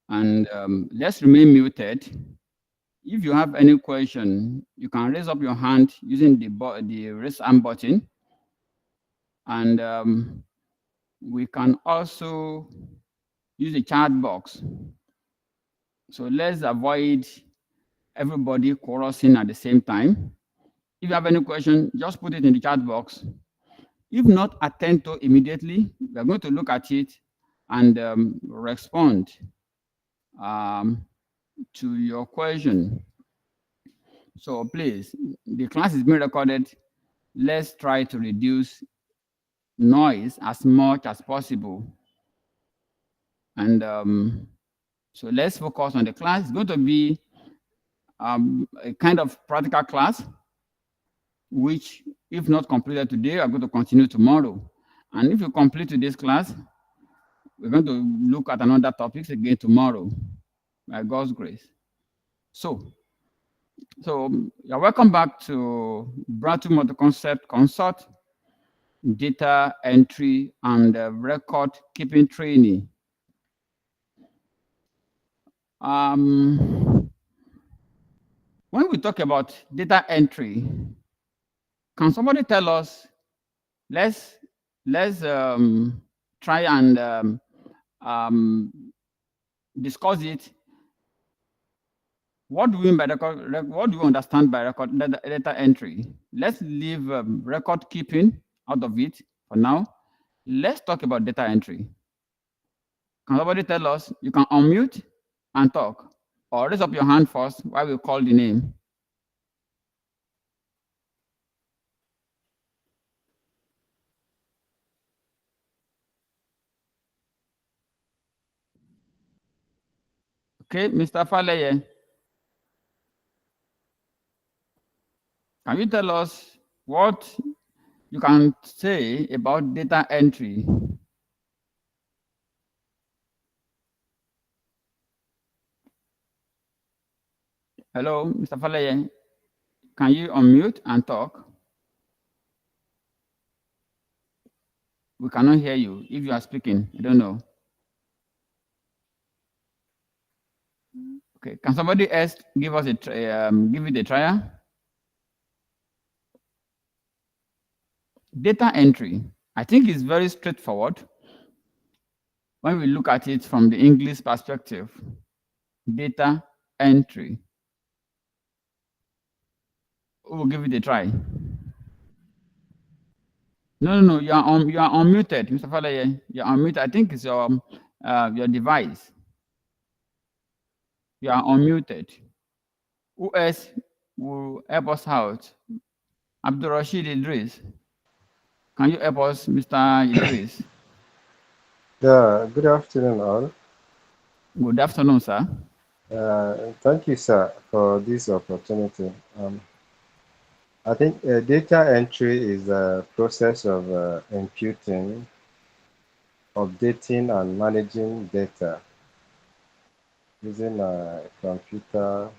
And let's remain muted. If you have any question, you can raise up your hand using the raise hand button. And we can also use the chat box. So let's avoid everybody chorusing at the same time. If you have any question, just put it in the chat box. If not attend to immediately, we're going to look at it and respond to your question. So please, the class is being recorded. Let's try to reduce noise as much as possible. And so let's focus on the class. It's going to be a kind of practical class, which if not completed today, are going to continue tomorrow. And if you complete today's class, we're going to look at another topics again tomorrow, by God's grace. So you're welcome back to Brand Two Multi Concept Consult, Data Entry and Record Keeping Training. When we talk about data entry, can somebody tell us? Let's try and discuss it. What do we mean by record? What do you understand by record data entry? Let's leave record keeping out of it for now. Let's talk about data entry. Can somebody tell us? You can unmute and talk, or raise up your hand first while we call the name. Okay, Mr. Faleye. Can you tell us what you can say about data entry? Hello, Mr. Faleye. Can you unmute and talk? We cannot hear you if you are speaking. I don't know. Okay, can somebody else give us give it a try? Data entry, I think, is very straightforward when we look at it from the English perspective. Data entry. We'll give it a try. No, you are unmuted, Mr. Faleye. You are unmuted. I think it's your device. You are unmuted. Who else will help us out? Abdul Rashid Idris. Can you help us, Mr. Idris? Yeah, good afternoon, all. Good afternoon, sir. Thank you, sir, for this opportunity. I think data entry is a process of imputing, updating, and managing data using computer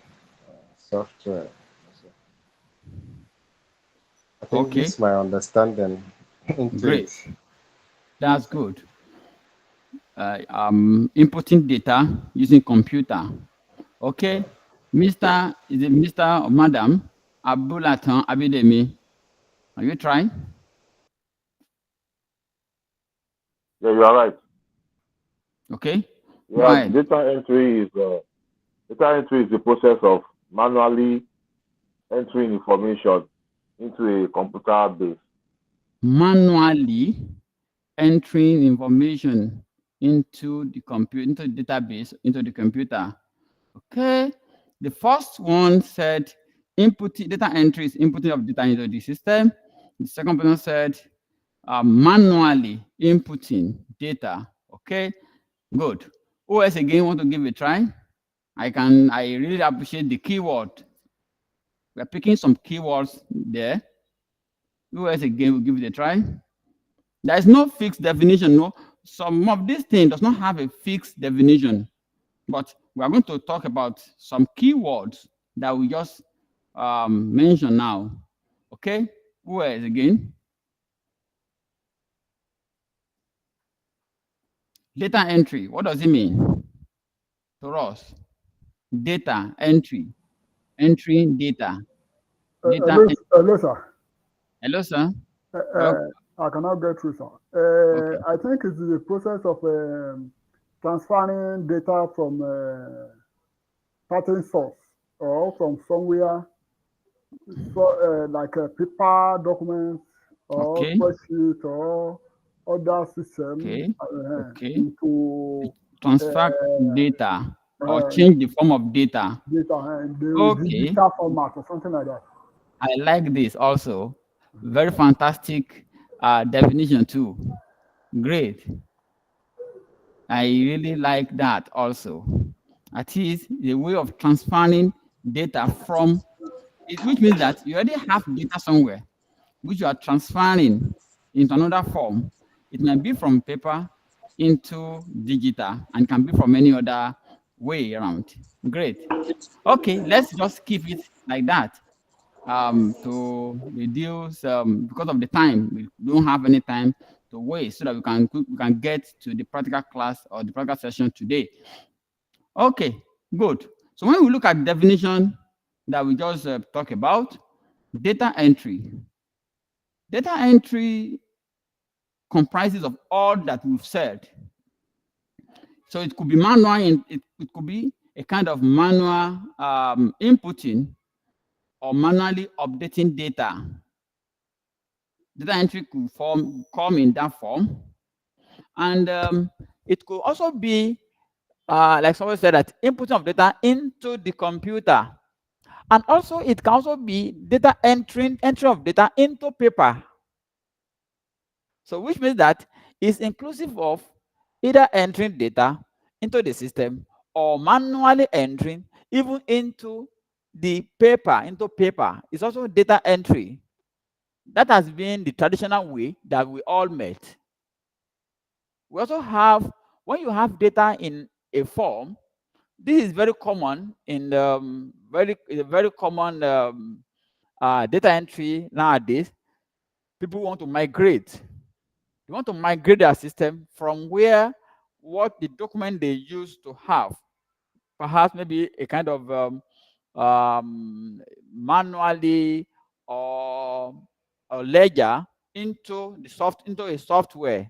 software. I think Okay, this is my understanding into great. it. That's good. Inputting data using computer. Okay, Mr. Is it Mr. or Madam Abulatan Abidemi? Are you trying? Yeah, you are right. Okay, go Yeah, ahead. data entry is the process of manually entering information into a computer base. Manually entering information into the computer, into the database, into the computer. Okay, the first one said data entry is inputting of data into the system. The second person said manually inputting data. Okay, good. Who else again want to give a try? I really appreciate the keyword. We're picking some keywords there. Who else again will give it a try? There is no fixed definition. No, some of these things does not have a fixed definition, but we are going to talk about some keywords that we just mention now. Okay, who else again? Data entry, what does it mean? to us. Data entry, entering data, data. Hello, hello, sir. Hello, sir. Well, I cannot get through, sir. okay, I think it is a process of transferring data from certain source or from somewhere, so like a paper document or okay, spreadsheet or other system okay, okay. into Transfer uh, data or uh, change the form of data. data in the Okay, digital format or something like that. I like this also. Very fantastic definition too. Great. I really like that also. At least the way of transferring data from it, which means that you already have data somewhere, which you are transferring into another form. It might be from paper into digital and can be from any other way around. Great. Okay, let's just keep it like that to reduce because of the time. We don't have any time to waste so that we can get to the practical class or the practical session today. Okay, good. So when we look at definition that we just talked about, data entry. Data entry comprises of all that we've said. So it could be manual, and it could be a kind of manual inputting or manually updating data. Data entry could come in that form. And it could also be, like someone said, that inputting of data into the computer. And also, it can also be data entry of data into paper. So which means that it's inclusive of either entering data into the system or manually entering even into the paper, into paper. It's also data entry. That has been the traditional way that we all met. We also have, when you have data in a form, this is very common in very common data entry nowadays. People want to migrate. They want to migrate their system from where what the document they used to have, perhaps maybe a kind of manually or a ledger into a software.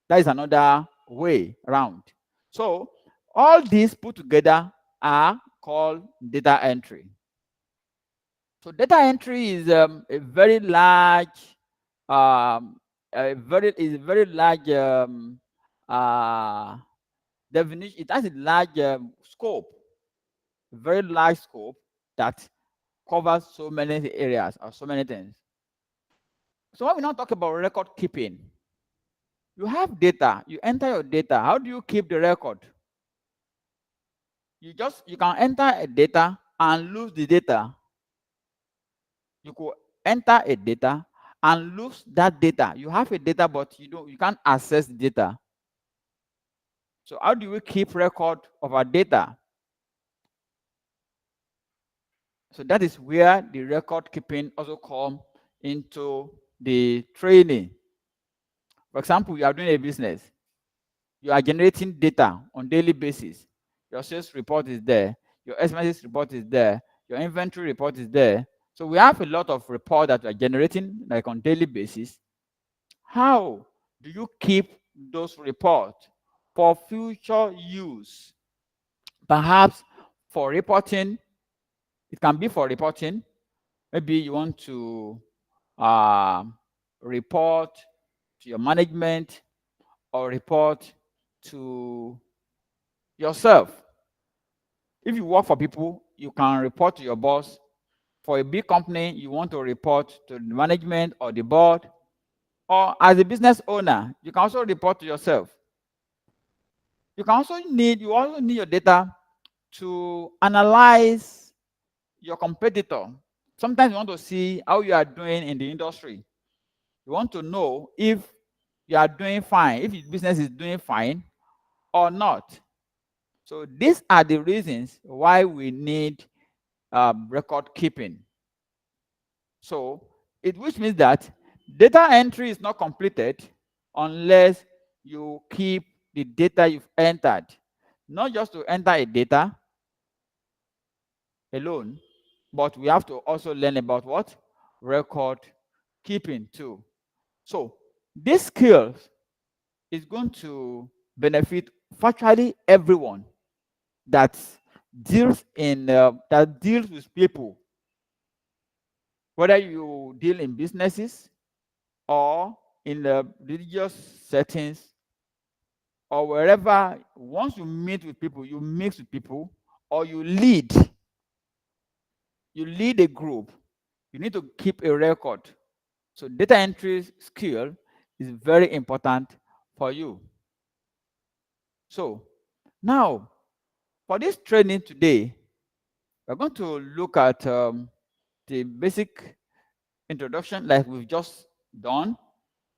That is another way around. So all these put together are called data entry. So data entry is a very large, a very large uh, definition. It has a large scope, very large scope that covers so many areas or so many things. So when we now talk about record keeping, you have data, you enter your data. How do you keep the record? You can enter a data and lose the data. You could enter a data and lose that data. You have a data, but you can't access the data. So how do we keep record of our data? So that is where the record keeping also come into the training. For example, you are doing a business. You are generating data on daily basis. Your sales report is there. Your expenses report is there. Your inventory report is there. So we have a lot of report that we are generating like on daily basis. How do you keep those reports for future use? Perhaps for reporting, it can be for reporting. Maybe you want to uh, report to your management or report to yourself. If you work for people, you can report to your boss. For a big company, you want to report to the management or the board. Or as a business owner, you can also report to yourself. You also need your data to analyze your competitor. Sometimes you want to see how you are doing in the industry. You want to know if you are doing fine, if your business is doing fine or not. So these are the reasons why we need record keeping. So which means that data entry is not completed unless you keep the data you've entered. not just to enter a data alone, but we have to also learn about what? Record keeping too. So this skill is going to benefit virtually everyone that that deals with people, whether you deal in businesses or in the religious settings or wherever. Once you meet with people, you mix with people, or you lead a group, you need to keep a record. So data entry skill is very important for you. So now, for this training today, we're going to look at the basic introduction like we've just done,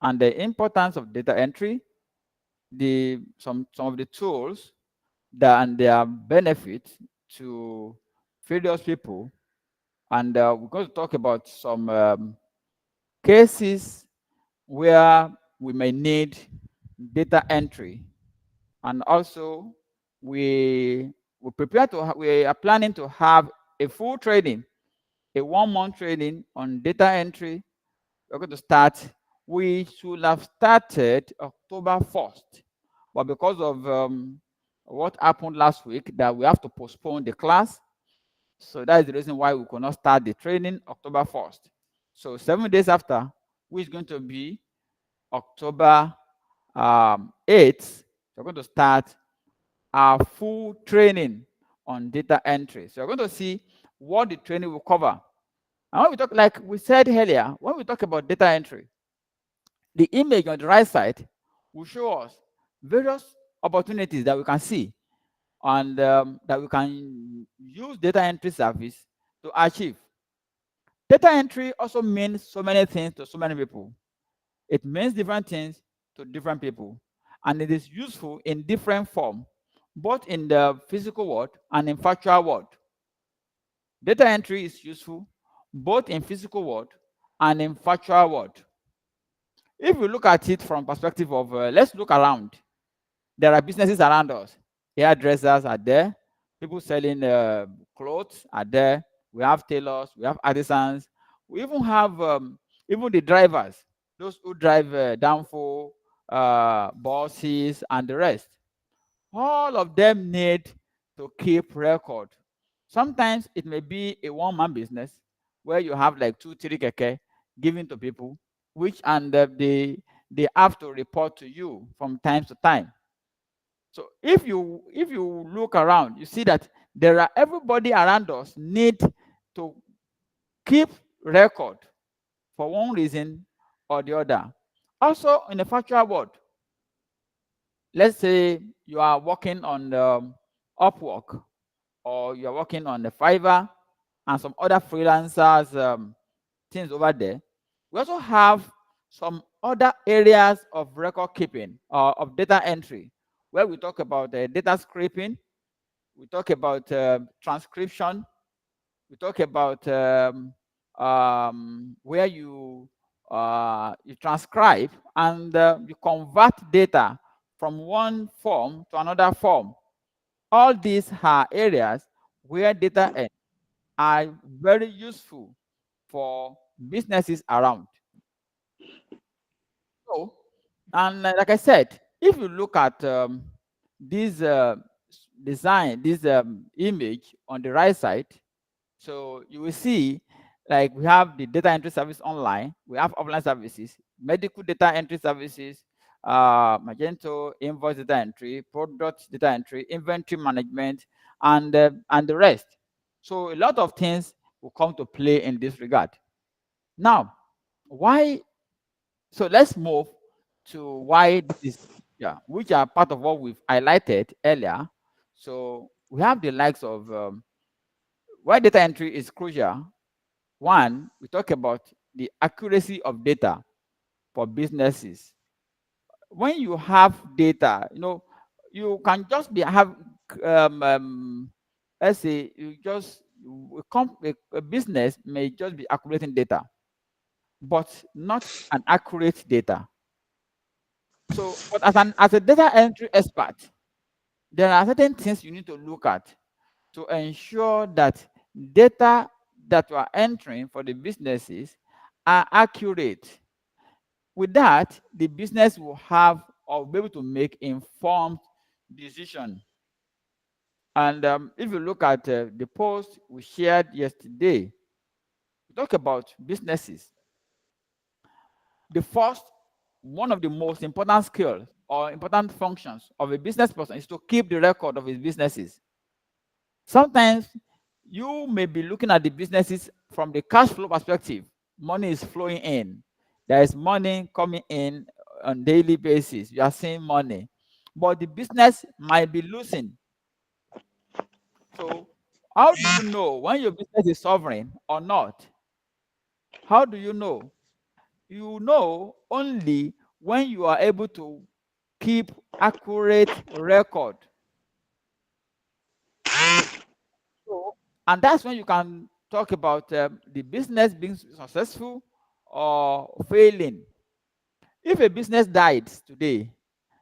and the importance of data entry, some of the tools that and their benefits to various people, and we're going to talk about some cases where we may need data entry, and also we are planning to have a full training, a 1 month training on data entry. We're going to start. We should have started October 1st, but because of what happened last week, that we have to postpone the class. So that is the reason why we could not start the training October 1st. So 7 days after, which is going to be October 8th, we're going to start our full training on data entry. So we're going to see what the training will cover. And when we talk, like we said earlier, when we talk about data entry, the image on the right side will show us various opportunities that we can see, and that we can use data entry service to achieve. Data entry also means so many things to so many people. It means different things to different people, and it is useful in different form, both in the physical world and in virtual world. Data entry is useful both in physical world and in virtual world. If we look at it from perspective of let's look around. There are businesses around us. Hairdressers are there. People selling clothes are there. We have tailors. We have artisans. We even have even the drivers, those who drive downfall buses and the rest. All of them need to keep record. Sometimes it may be a one-man business where you have like 2, 3 keke given to people, which and they have to report to you from time to time. So if you look around, you see that there are everybody around us need to keep record for one reason or the other. Also, in the virtual world, let's say you are working on Upwork, or you are working on the Fiverr and some other freelancers things over there. We also have some other areas of record keeping or of data entry, where we talk about data scraping, we talk about transcription, we talk about where you transcribe and you convert data from one form to another form. All these are areas where data are very useful for businesses around. So, and like I said, if you look at this design, this image on the right side, so you will see like we have the data entry service online, we have offline services, medical data entry services, Magento, invoice data entry, product data entry, inventory management, and the rest. So a lot of things will come to play in this regard. Now, why? So let's move to why this is, yeah, which are part of what we've highlighted earlier. So we have the likes of why data entry is crucial. One, we talk about the accuracy of data for businesses. When you have data, you can just be have um, um, let's say you just a business may just be accumulating data, but not an accurate data. So, but as a data entry expert, there are certain things you need to look at to ensure that data that you are entering for the businesses are accurate. With that, the business will have or be able to make informed decision. And if you look at the post we shared yesterday, we talk about businesses. The first, one of the most important skills or important functions of a business person is to keep the record of his businesses. Sometimes you may be looking at the businesses from the cash flow perspective. Money is flowing in. There is money coming in on daily basis. You are seeing money. But the business might be losing. So how do you know when your business is sovereign or not? How do you know? You know only when you are able to keep accurate record. So, and that's when you can talk about the business being successful or failing. If a business died today,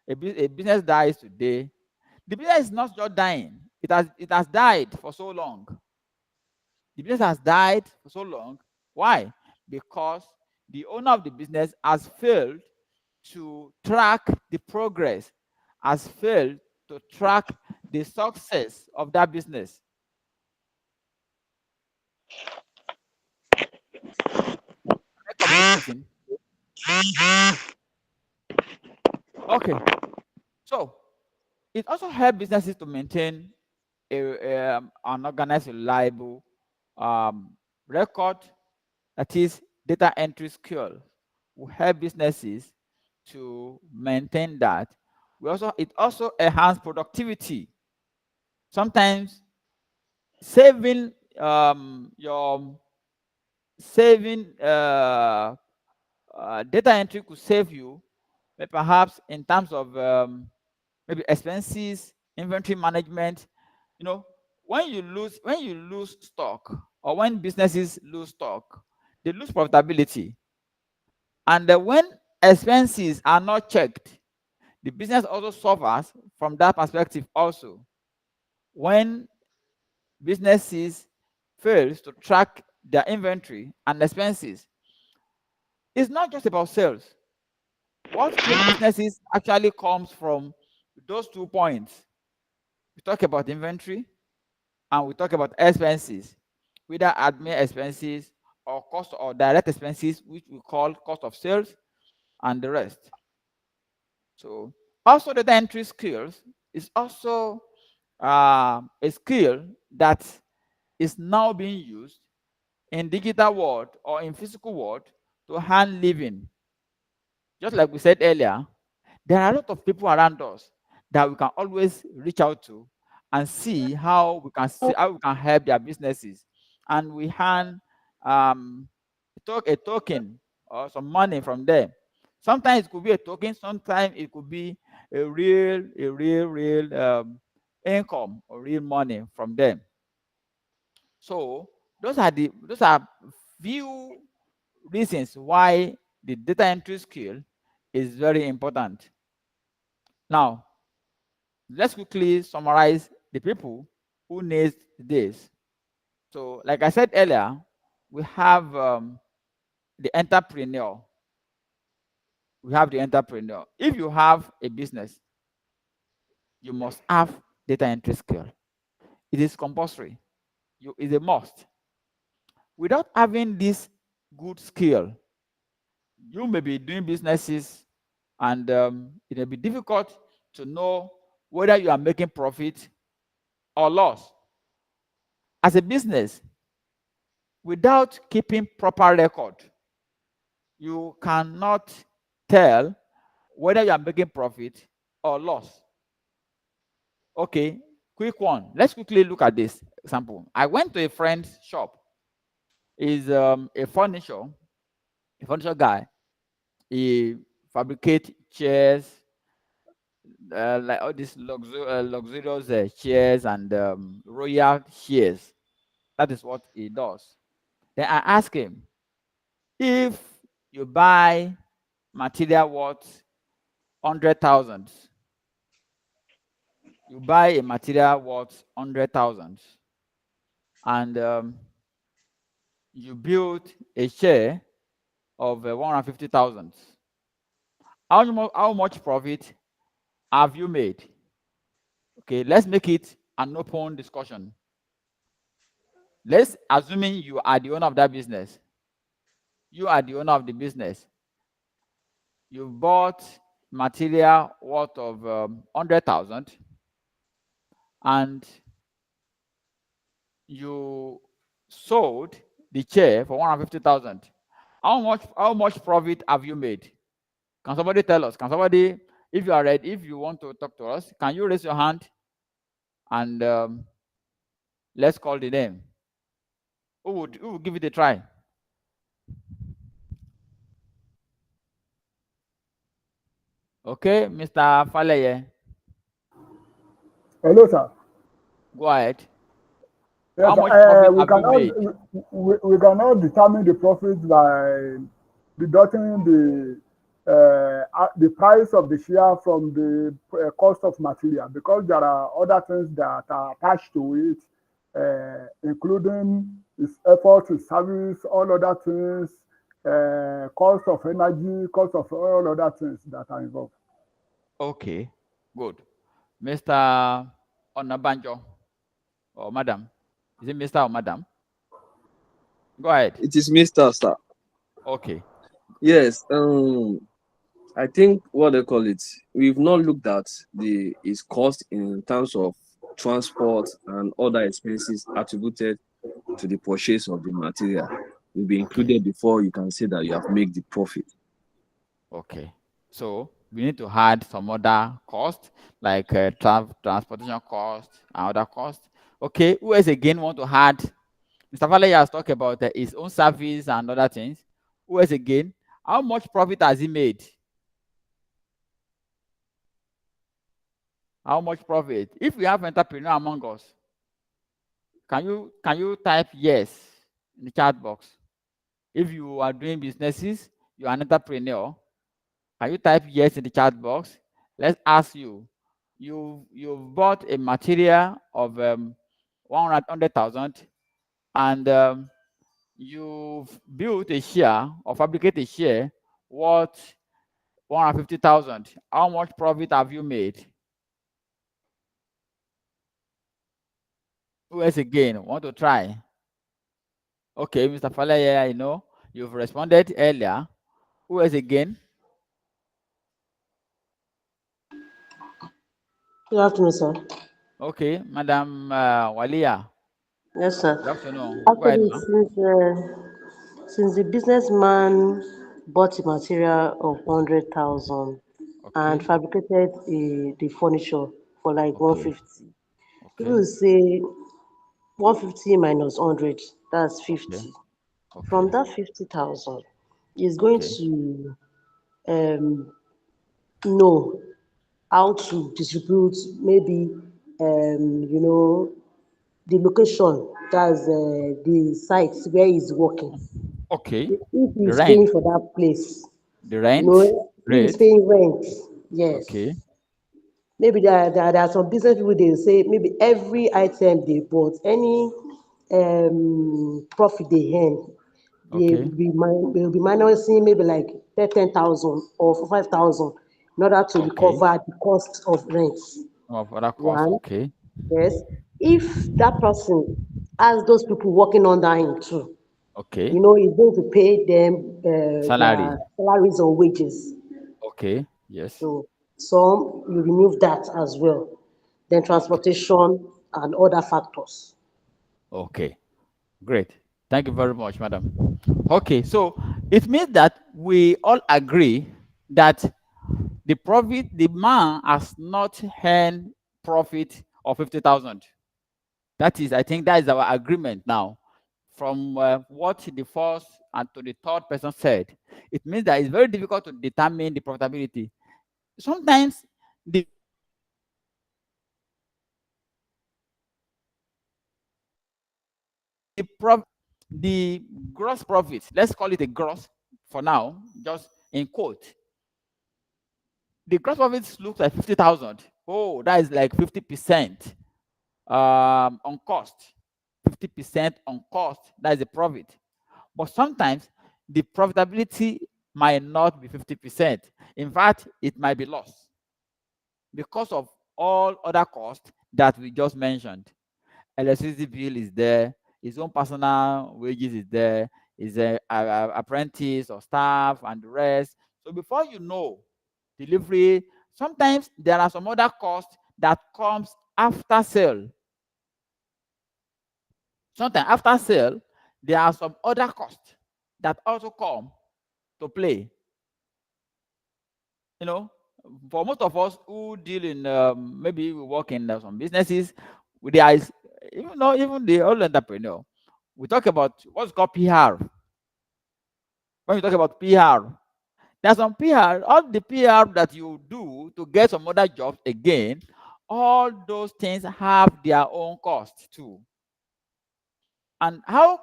a business dies today, the business is not just dying. It has died for so long. The business has died for so long. Why? Because the owner of the business has failed to track the progress, has failed to track the success of that business. Am I communicating? Okay. So it also helps businesses to maintain an organized, reliable record, that is data entry skill. Will help businesses to maintain that. It also enhance productivity. Sometimes saving your saving data entry could save you, perhaps in terms of maybe expenses, inventory management. You know, when you lose stock, or when businesses lose stock, they lose profitability. And when expenses are not checked, the business also suffers from that perspective also. When businesses fails to track their inventory and expenses, it's not just about sales. What kills businesses actually comes from those 2 points. We talk about inventory and we talk about expenses, whether admin expenses or cost or direct expenses, which we call cost of sales and the rest. So also data entry skills is also a skill that is now being used in digital world or in physical world to earn living. Just like we said earlier, there are a lot of people around us that we can always reach out to and see how we can help their businesses, and we earn a token or some money from them. Sometimes it could be a token, sometimes it could be a real income or real money from them. So those are few reasons why the data entry skill is very important. Now, let's quickly summarize the people who need this. So, like I said earlier, we have the entrepreneur. We have the entrepreneur. If you have a business, you must have data entry skill. It is compulsory. It's a must. Without having this good skill, you may be doing businesses, and it may be difficult to know whether you are making profit or loss. As a business, without keeping proper record, you cannot tell whether you are making profit or loss. Okay, quick one. Let's quickly look at this example. I went to a friend's shop. He's a furniture guy. He fabricates chairs, like all these luxurious chairs and royal chairs. That is what he does. Then I ask him, if you buy material worth 100,000, you buy a material worth 100,000 and you build a share of 150,000. How much profit have you made? Okay, let's make it an open discussion. Let's assuming you are the owner of that business. You are the owner of the business. You bought material worth of 100,000 and you sold the chair for 150,000. How much profit have you made? Can somebody tell us? Can somebody, if you are ready, if you want to talk to us, can you raise your hand and let's call the name? Who would give it a try? Okay, Mr. Faleye, Hello, sir. go ahead. Yes, How much profit we have you cannot made? we cannot determine the profit by deducting the price of the share from the cost of material, because there are other things that are attached to it, including its effort, its service, all other things, cost of energy, cost of all other things that are involved. Okay, good. Mr. Onabanjo or Madam. Is it Mr. or Madam? Go ahead. It is Mr. Sir. Okay. Yes. I think what they call it, we've not looked at the its cost in terms of transport and other expenses attributed to the purchase of the material. Will be Okay. included before you can say that you have made the profit. Okay. So we need to add some other cost like transportation cost and other cost. Okay. Who else again want to add? Mr. Valley has talked about his own service and other things. Who else again? How much profit has he made? How much profit? If we have entrepreneur among us, can you type yes in the chat box? If you are doing businesses, you are an entrepreneur, can you type yes in the chat box? Let's ask you. You've bought a material of 100,000 and you've built a share or fabricate a share worth 150,000. How much profit have you made? Who else again want to try? Okay, Mr. Falaya, I know you've responded earlier. Who else again? Good afternoon, sir. Okay, Madam Walia. Yes, sir. Good afternoon. Go ahead, Actually, ma'am. since the businessman bought the material of 100,000 and Okay, fabricated the furniture for like okay, 150, people okay, will say 150 minus 100, that's okay, 50. From okay, that 50,000, he's going okay, to um, know how to distribute maybe the location, that's the site where he's working. okay. If The he's paying rent, for that place, the rent if he's rate. paying rent, Okay, yes. Maybe there are some business people, they say maybe every item they bought, any profit they earn, okay, they will be minusing maybe like 10,000 or 5,000 in order to okay. recover the cost of rent. Of other cost. One, Okay, yes. If that person has those people working under him too, okay. he's going to pay them Salary. their salaries or wages. Okay, yes. So some you remove that as well. Then Okay, transportation and other factors. okay. Great. Thank you very much, madam. Okay, so it means that we all agree that the man has not earned profit of 50,000. That is, I think that is our agreement now. From what the first and to the third person said, it means that it's very difficult to determine the profitability. Sometimes the prof, the gross profit, let's call it a gross for now, just in quote, the gross profit looks like 50,000. Oh, that is like 50% on cost. 50% on cost. That is the profit. But sometimes the profitability might not be 50%. In fact, it might be loss because of all other costs that we just mentioned. Electricity bill is there, his own personal wages is there, his apprentice or staff and the rest. So before you know, delivery, sometimes there are some other costs that comes after sale. Sometimes after sale, there are some other costs that also come to play. You know, for most of us who deal in maybe we work in some businesses, there is even the old entrepreneur. We talk about what's called PR. When we talk about PR, there's some PR, all the PR that you do to get some other jobs again, all those things have their own cost too. And how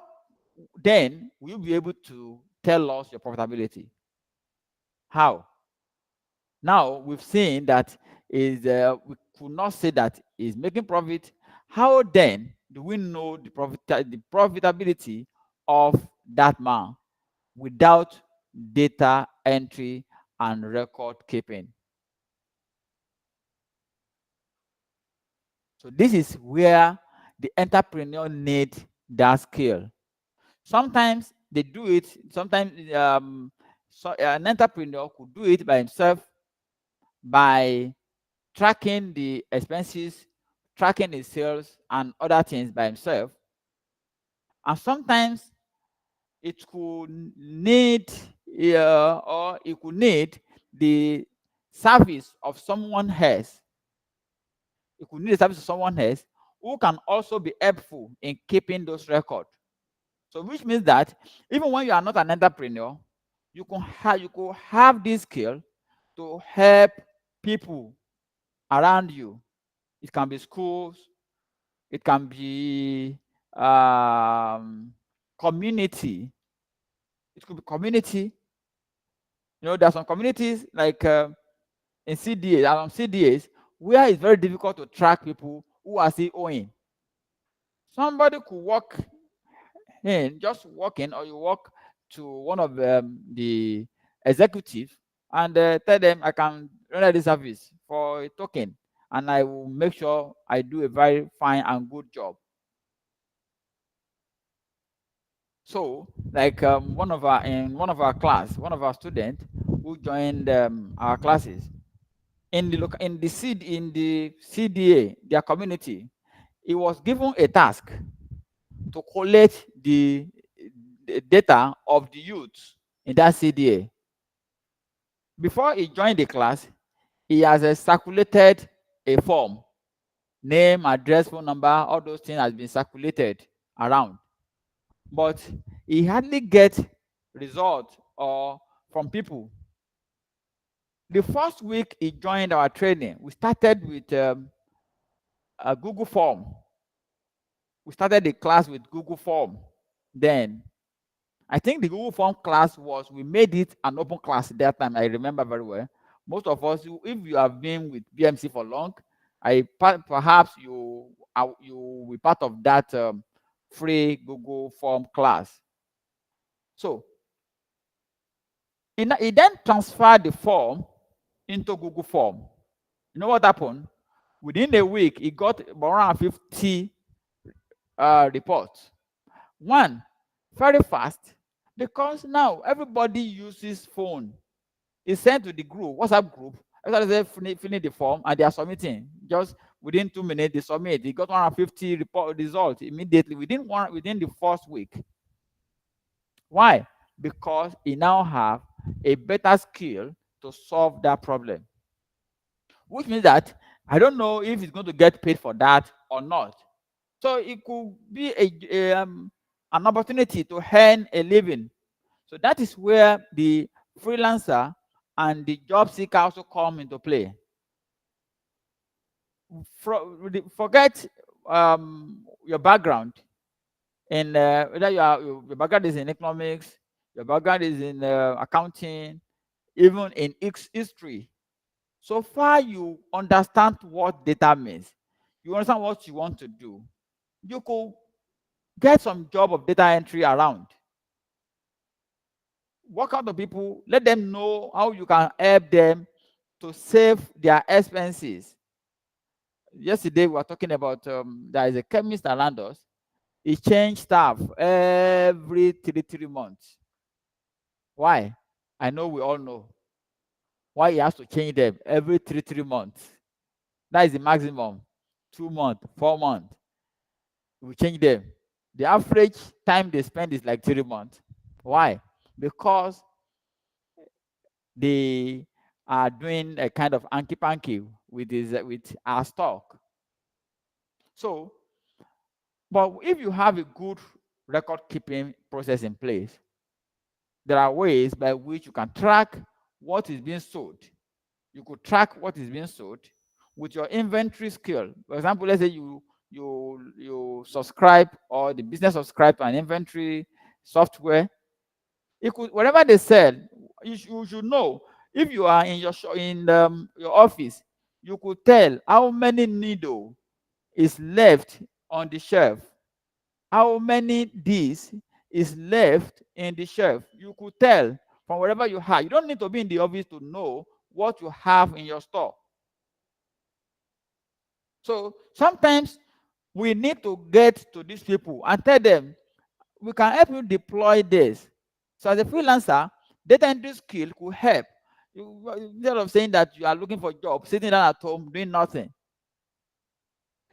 then will you be able to tell us your profitability? How? Now we've seen that is we could not say that is making profit. How then do we know the profitability of that man without data entry and record keeping? So this is where the entrepreneur need that skill. Sometimes they do it. Sometimes an entrepreneur could do it by himself by tracking the expenses, tracking the sales, and other things by himself. And sometimes it could need or it could need the service of someone else. It could need the service of someone else who can also be helpful in keeping those records. So which means that even when you are not an entrepreneur, you could have this skill to help people around you. It can be schools, it can be community. It could be community. There are some communities like in CDAs, around CDAs, where it's very difficult to track people who are still owing. Somebody could just walk in, or you walk to one of the executives and tell them, I can render this service for a token, and I will make sure I do a very fine and good job. So, like one of our class, one of our students who joined our classes in the CDA, their community, he was given a task to collect the data of the youth in that CDA. Before he joined the class, he has circulated a form, name, address, phone number, all those things has been circulated around. But he hardly get result or from people. The first week he joined our training, we started with a Google form. We started the class with Google form. Then I think the Google form class we made it an open class at that time. I remember very well. Most of us, if you have been with BMC for long, perhaps you will be part of that free Google form class. So he then transferred the form into Google form. You know what happened? Within a week, he got around 50 reports. One, very fast, because now everybody uses phone. It's sent to the group, WhatsApp group. Everybody filling the form and they are submitting. Just within 2 minutes, they submit. He got 150 report results immediately within the first week. Why? Because he now have a better skill to solve that problem. Which means that I don't know if he's going to get paid for that or not. So it could be an opportunity to earn a living. So that is where the freelancer and the job seeker also come into play. Forget your background, and whether your background is in economics, your background is in accounting, even in history. So far you understand what data means, you understand what you want to do, you could get some job of data entry around. Work out the people, let them know how you can help them to save their expenses. Yesterday we were talking about there is a chemist around us. He changed staff every 3 months. Why? I know we all know why he has to change them every 3 months. That is the maximum. 2 months, 4 months. We change them. The average time they spend is like 3 months. Why? Because they are doing a kind of anky panky with our stock. So, but if you have a good record keeping process in place, there are ways by which you can track what is being sold. You could track what is being sold with your inventory skill. For example, let's say you subscribe, or the business subscribe to an inventory software. It could, whatever they sell, you should know. If you are in your office, you could tell how many needle is left on the shelf, how many this is left in the shelf. You could tell from wherever you have. You don't need to be in the office to know what you have in your store. So sometimes we need to get to these people and tell them, we can help you deploy this. So as a freelancer, data entry skill could help. Instead of saying that you are looking for a job, sitting down at home doing nothing.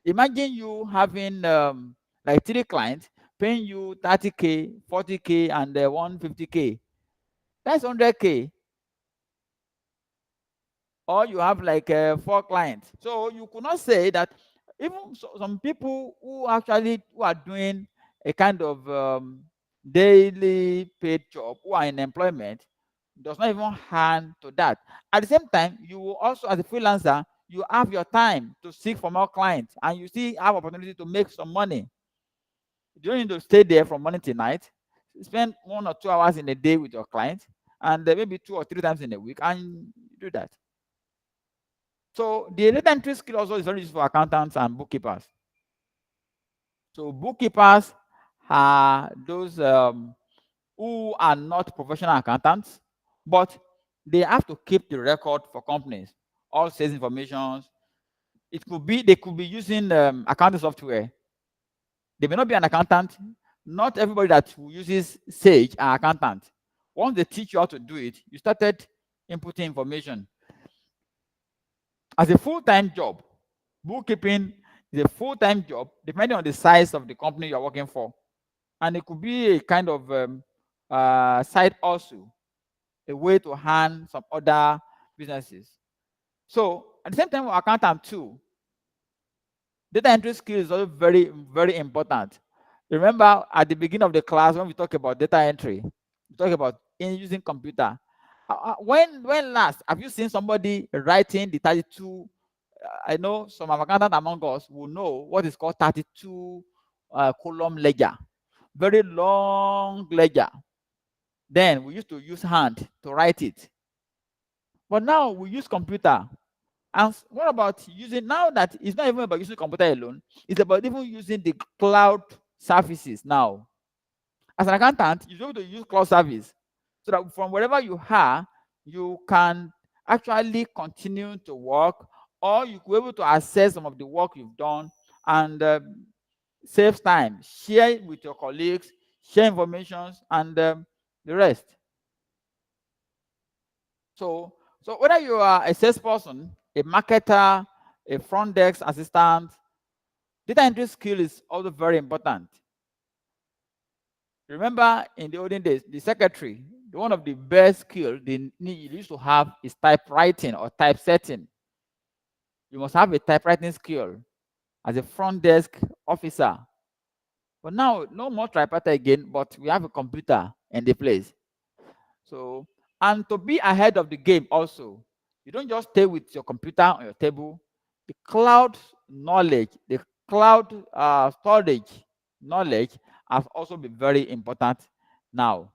Imagine you having like 3 clients paying you 30K, 40K, and 150K. That's 100K. Or you have like 4 clients. So you could not say that. Even some people who are doing a kind of daily paid job, who are in employment, does not even hand to that. At the same time, you will also, as a freelancer, you have your time to seek for more clients, and you still have opportunity to make some money. You don't need to stay there from morning to night. Spend 1 or 2 hours in a day with your client, and maybe 2 or 3 times in a week, and do that. So the data entry skill also is very useful for accountants and bookkeepers. So bookkeepers are those who are not professional accountants, but they have to keep the record for companies, all sales information. They could be using accounting software. They may not be an accountant. Not everybody that uses Sage are accountant. Once they teach you how to do it, you started inputting information. As a full-time job, bookkeeping is a full-time job depending on the size of the company you're working for. And it could be a kind of side also, a way to hand some other businesses. So at the same time, for accountant too, data entry skill is also very, very important. Remember at the beginning of the class when we talk about data entry, we talk about using computer. When last have you seen somebody writing the 32? I know some accountants among us will know what is called 32 column ledger. Very long ledger. Then we used to use hand to write it. But now we use computer. And what about using, now that it's not even about using computer alone, it's about even using the cloud services now. As an accountant, you're able to use cloud service so that from wherever you are, you can actually continue to work, or you could be able to access some of the work you've done and save time, share it with your colleagues, share information, and the rest. So whether you are a salesperson, a marketer, a front desk assistant, data entry skill is also very important. Remember in the olden days, the secretary, one of the best skills they used to have is typewriting or typesetting. You must have a typewriting skill as a front desk officer. But now, no more typewriter again, but we have a computer in the place. So, and to be ahead of the game also, you don't just stay with your computer on your table. The cloud knowledge, the cloud storage knowledge has also been very important now.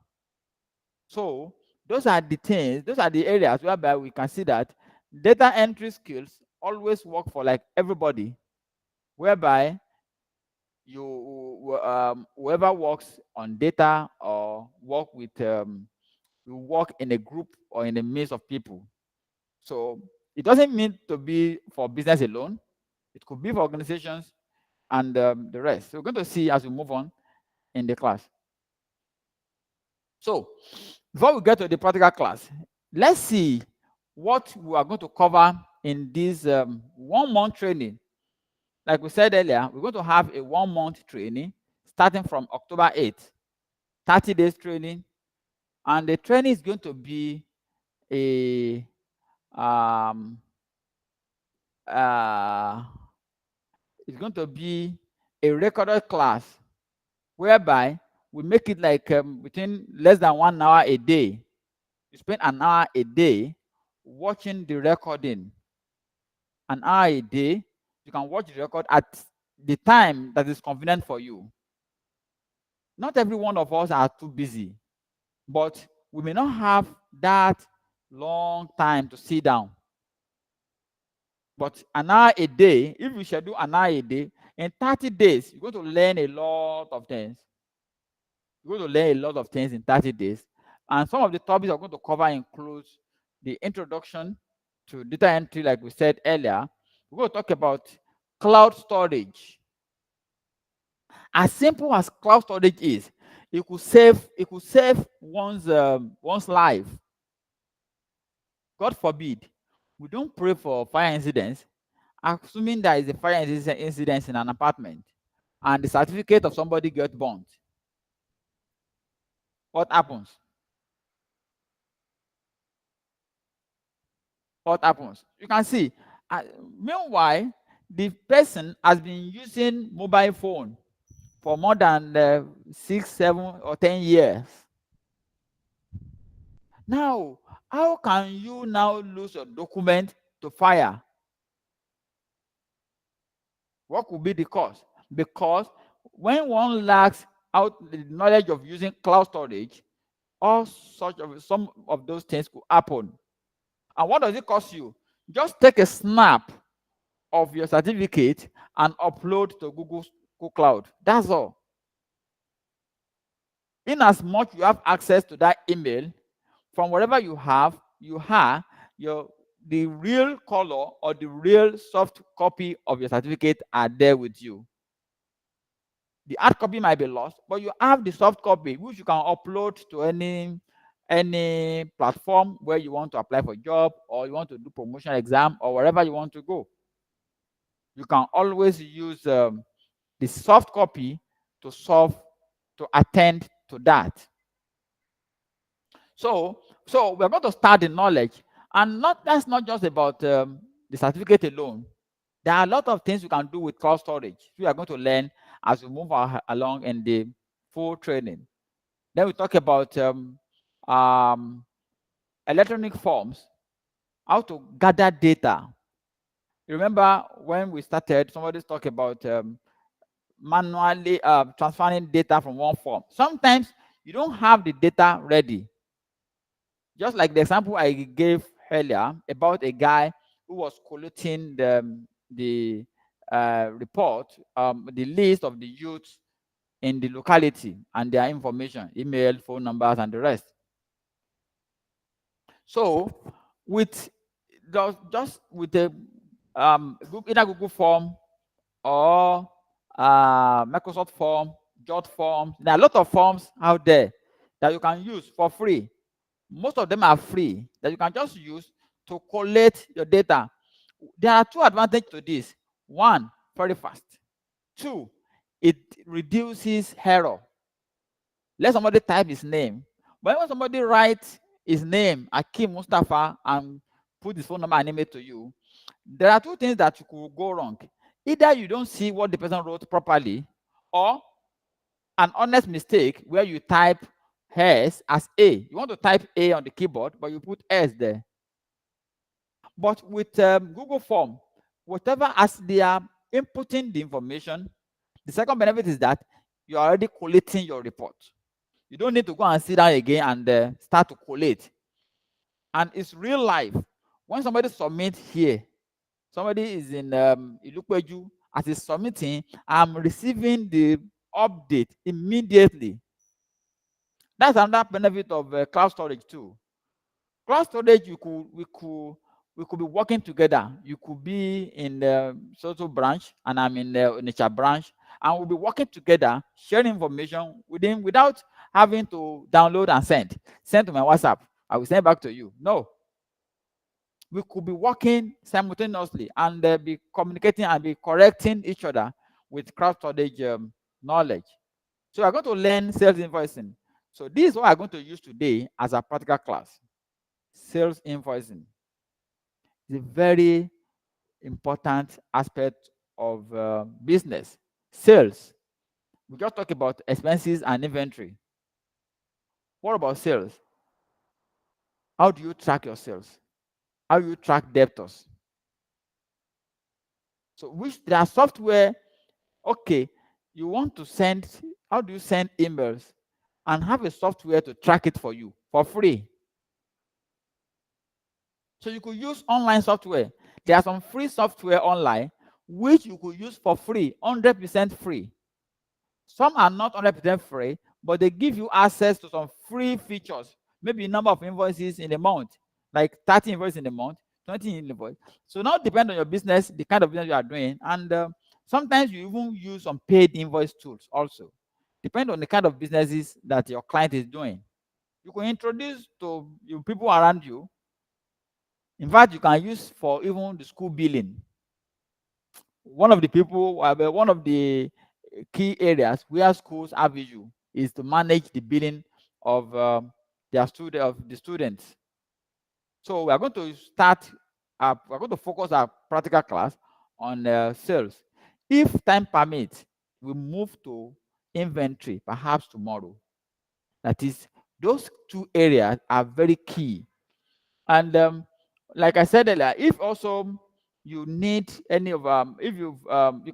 So those are the things, those are the areas whereby we can see that Data entry skills always work for like everybody, whereby whoever works on data or work with you work in a group or in a midst of people. So it doesn't mean to be for business alone. It could be for organizations and the rest. So we're going to see as we move on in the class. So before we get to the practical class, let's see what we are going to cover in this 1 month training. Like we said earlier, we're going to have a 1 month training starting from October 8th, 30 days training. And the training is going to be a uh, it's going to be a recorded class whereby we make it like between less than 1 hour a day. You spend an hour a day watching the recording. An hour a day, you can watch the record at the time that is convenient for you. Not every one of us are too busy, but we may not have that long time to sit down. But an hour a day, if you schedule an hour a day, in 30 days, you're going to learn a lot of things. You're going to learn a lot of things in 30 days. And some of the topics I'm going to cover includes the introduction to data entry, like we said earlier. We're going to talk about cloud storage. As simple as cloud storage is, it could save one's life. God forbid, we don't pray for fire incidents, assuming there is a fire incident in an apartment and the certificate of somebody gets burnt. What happens? What happens? You can see. Meanwhile, the person has been using mobile phone for more than 6, 7, or 10 years. Now, how can you now lose your document to fire? What could be the cause? Because when one lacks out the knowledge of using cloud storage, some of those things could happen. And what does it cost you? Just take a snap of your certificate and upload to Google Cloud. That's all. In as much you have access to that email, from whatever you have the real color or the real soft copy of your certificate are there with you. The hard copy might be lost, but you have the soft copy, which you can upload to any platform where you want to apply for a job or you want to do promotion exam or wherever you want to go. You can always use the soft copy to attend to that. So we're going to start the knowledge, and that's not just about the certificate alone. There are a lot of things you can do with cloud storage. We are going to learn as we move along in the full training. Then we talk about electronic forms, how to gather data. You remember when we started, somebody's talking about manually transferring data from one form. Sometimes you don't have the data ready. Just like the example I gave earlier about a guy who was collating the report, the list of the youths in the locality and their information, email, phone numbers, and the rest. So with just with a either Google form or Microsoft form, Jot forms, there are a lot of forms out there that you can use for free. Most of them are free that you can just use to collate your data. There are two advantages to this. One, very fast. Two, it reduces error. Let somebody type his name. But when somebody writes his name, Akim Mustafa, and put his phone number and email to you, there are two things that could go wrong. Either you don't see what the person wrote properly, or an honest mistake where you type S as A. You want to type A on the keyboard, but you put S there. But with Google Form, whatever as they are inputting the information, the second benefit is that you are already collating your report. You don't need to go and sit down again and start to collate. And it's real life. When somebody submits here, somebody is in Ilukweju, as he's submitting, I'm receiving the update immediately. That's another benefit of cloud storage too. Cloud storage, we could be working together. You could be in the social branch, and I'm in the Onitsha branch, and we'll be working together, sharing information without having to download and send. Send to my WhatsApp. I will send back to you. No, we could be working simultaneously and be communicating and be correcting each other with cloud storage knowledge. So we're going to learn sales invoicing. So this is what I'm going to use today as a practical class. Sales invoicing is a very important aspect of business. Sales. We just talk about expenses and inventory. What about sales? How do you track your sales? How do you track debtors? So there are software. Okay, you want to send, how do you send emails and have a software to track it for you for free? So you could use online software. There are some free software online which you could use for free, 100% free. Some are not 100% free, but they give you access to some free features. Maybe a number of invoices in a month, like 30 invoices in a month, 20 invoices. So now depend on your business, the kind of business you are doing, and sometimes you even use some paid invoice tools also. Depend on the kind of businesses that your client is doing. You can introduce to your people around you. In fact, you can use for even the school billing. One of the key areas where schools have issue is to manage the billing of the students. So we are going to we're going to focus our practical class on sales. If time permits, we move to inventory perhaps tomorrow. That is, those two areas are very key. And like I said earlier, if also you need any of if you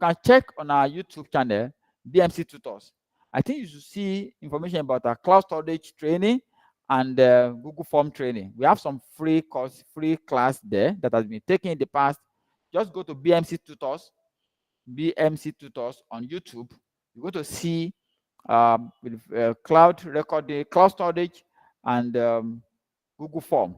can check on our YouTube channel, BMC Tutors. I think you should see information about our cloud storage training and Google Form training. We have some free class there that has been taken in the past. Just go to BMC Tutors on YouTube. You're going to see with cloud recording, cloud storage, and Google Form.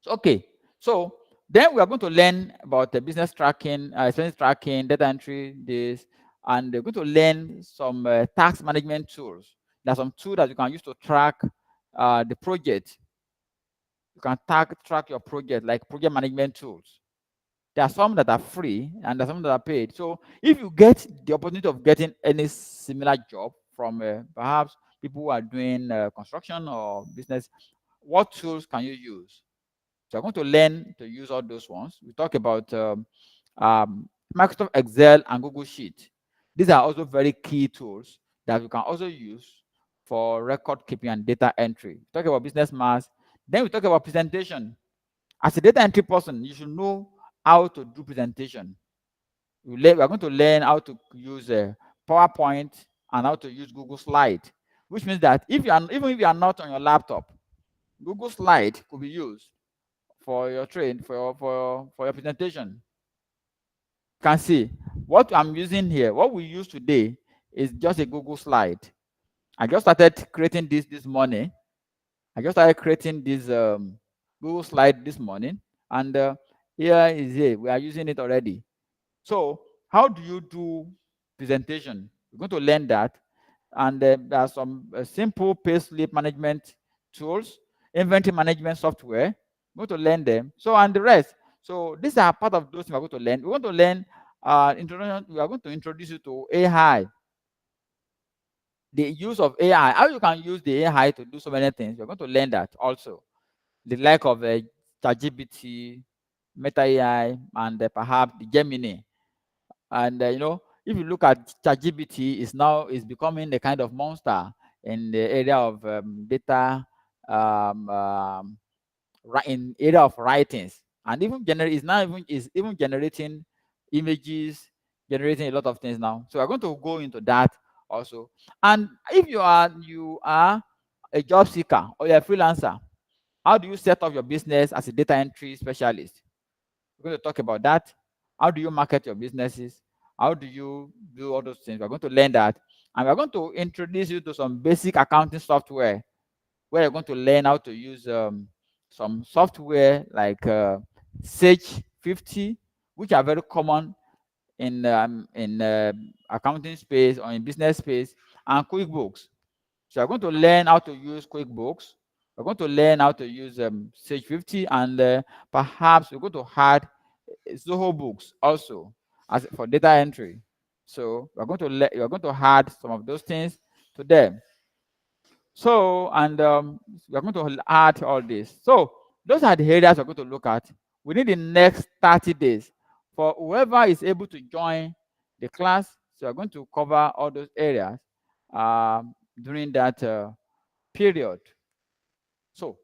Okay, so then we are going to learn about the business tracking, expense tracking, data entry, this, and we're going to learn some tax management tools. There are some tools that you can use to track the project. You can track your project, like project management tools. There are some that are free and there are some that are paid. So if you get the opportunity of getting any similar job from perhaps people who are doing construction or business, what tools can you use? So I'm going to learn to use all those ones. We talk about Microsoft Excel and Google Sheet. These are also very key tools that you can also use for record keeping and data entry. We talk about business maths. Then we talk about presentation. As a data entry person, you should know how to do presentation. We are going to learn how to use PowerPoint and how to use Google Slide, which means that even if you are not on your laptop, Google Slide could be used for your presentation. You can see what I'm using here. What we use today is just a Google Slide. I just started creating this morning. I just started creating this Google Slide this morning, and here is it. We are using it already. So how do you do presentation? We're going to learn that, and there are some simple payslip management tools, inventory management software. We're going to learn them. So and the rest. So these are part of those we're going to learn. We're going to learn introduction. We are going to introduce you to AI. The use of AI, how you can use the AI to do so many things. We're going to learn that also. The like of ChatGPT, Meta AI, and perhaps the Gemini. And if you look at ChatGPT, is becoming the kind of monster in the area of data, in area of writings, and even is even generating images, generating a lot of things now. So we're going to go into that also. And if you are a job seeker or you're a freelancer, How do you set up your business as a data entry specialist? We're going to talk about that. How do you market your businesses? How do you do all those things? We're going to learn that. And we're going to introduce you to some basic accounting software where you're going to learn how to use some software like Sage 50, which are very common in accounting space or in business space, and QuickBooks. So you're going to learn how to use QuickBooks. We're going to learn how to use Sage 50, and perhaps we're going to add Zoho Books also as for data entry. So you're going to add some of those things to them. So, and we're going to add all this. So those are the areas we're going to look at within the next 30 days. For whoever is able to join the class, so we're going to cover all those areas during that period. So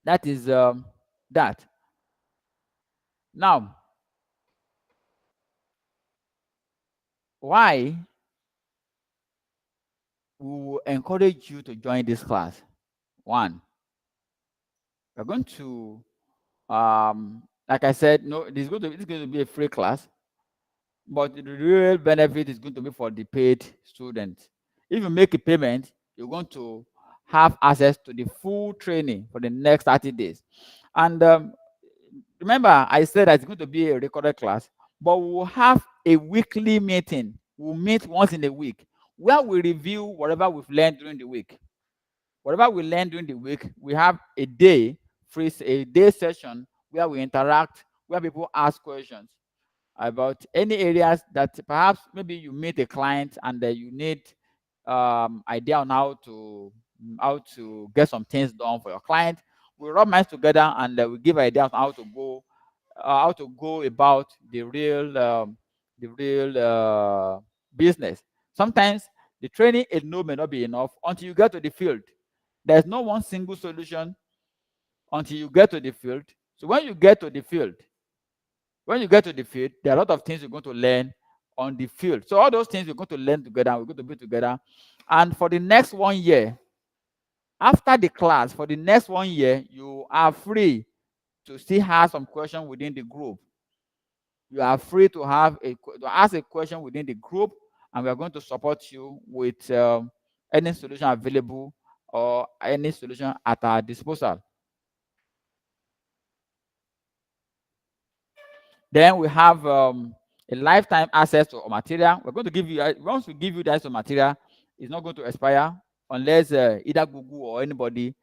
that is that. Now, why we will encourage you to join this class? One, we're going to, like I said, no, it's going to be a free class, but the real benefit is going to be for the paid students. If you make a payment, you're going to have access to the full training for the next 30 days. And remember, I said that it's going to be a recorded class, but we'll have a weekly meeting. We'll meet once in a week where we review whatever we've learned during the week. Whatever we learn during the week, we have a day session where we interact, where people ask questions about any areas that perhaps maybe you meet a client and you need idea on how to get some things done for your client. We rub minds together and we give ideas on how to go about the real business. Sometimes the training alone may not be enough until you get to the field. There's no one single solution until you get to the field. So when you get to the field, there are a lot of things you're going to learn on the field. So all those things we're going to learn together, we're going to be together. And for the next 1 year, after the class, for the next 1 year, you are free to still have some question within the group. You are free to ask a question within the group, and we are going to support you with any solution available or any solution at our disposal. Then we have a lifetime access to material. We're going to give you, once we give you that material, it's not going to expire unless either Google or anybody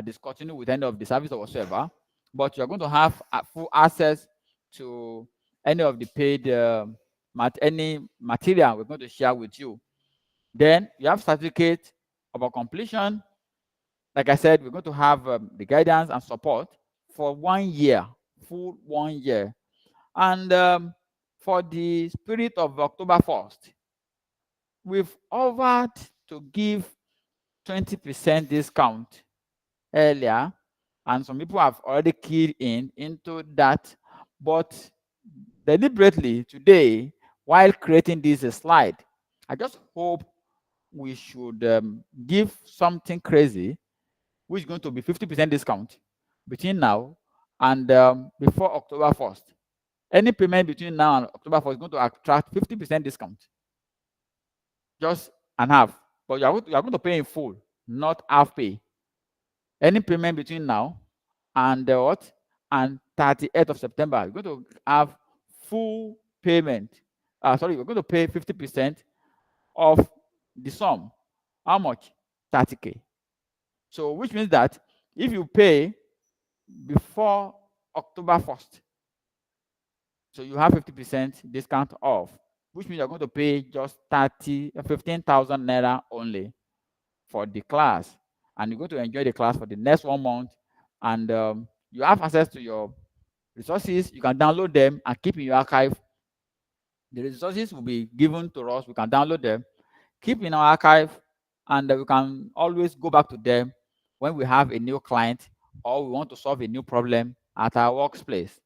discontinue with any of the service or whatsoever. But you're going to have full access to any of the paid any material we're going to share with you. Then you have certificate about completion. Like I said, we're going to have the guidance and support for 1 year, full 1 year. And for the spirit of October 1st, we've offered to give 20% discount earlier, and some people have already keyed into that. But deliberately today, while creating this slide, I just hope we should give something crazy, which is going to be 50% discount between now and before October 1st. Any payment between now and October 1st is going to attract 50% discount. Just and half. But you are going to pay in full, not half pay. Any payment between now and what? And 30th of September, you're going to have full payment. Sorry, we're going to pay 50% of the sum. How much? 30K. So which means that if you pay before October 1st, so you have 50% discount off, which means you're going to pay just 15,000 naira only for the class. And you're going to enjoy the class for the next 1 month. And you have access to your resources. You can download them and keep in your archive. The resources will be given to us. We can download them, keep in our archive, and we can always go back to them when we have a new client or we want to solve a new problem at our workplace.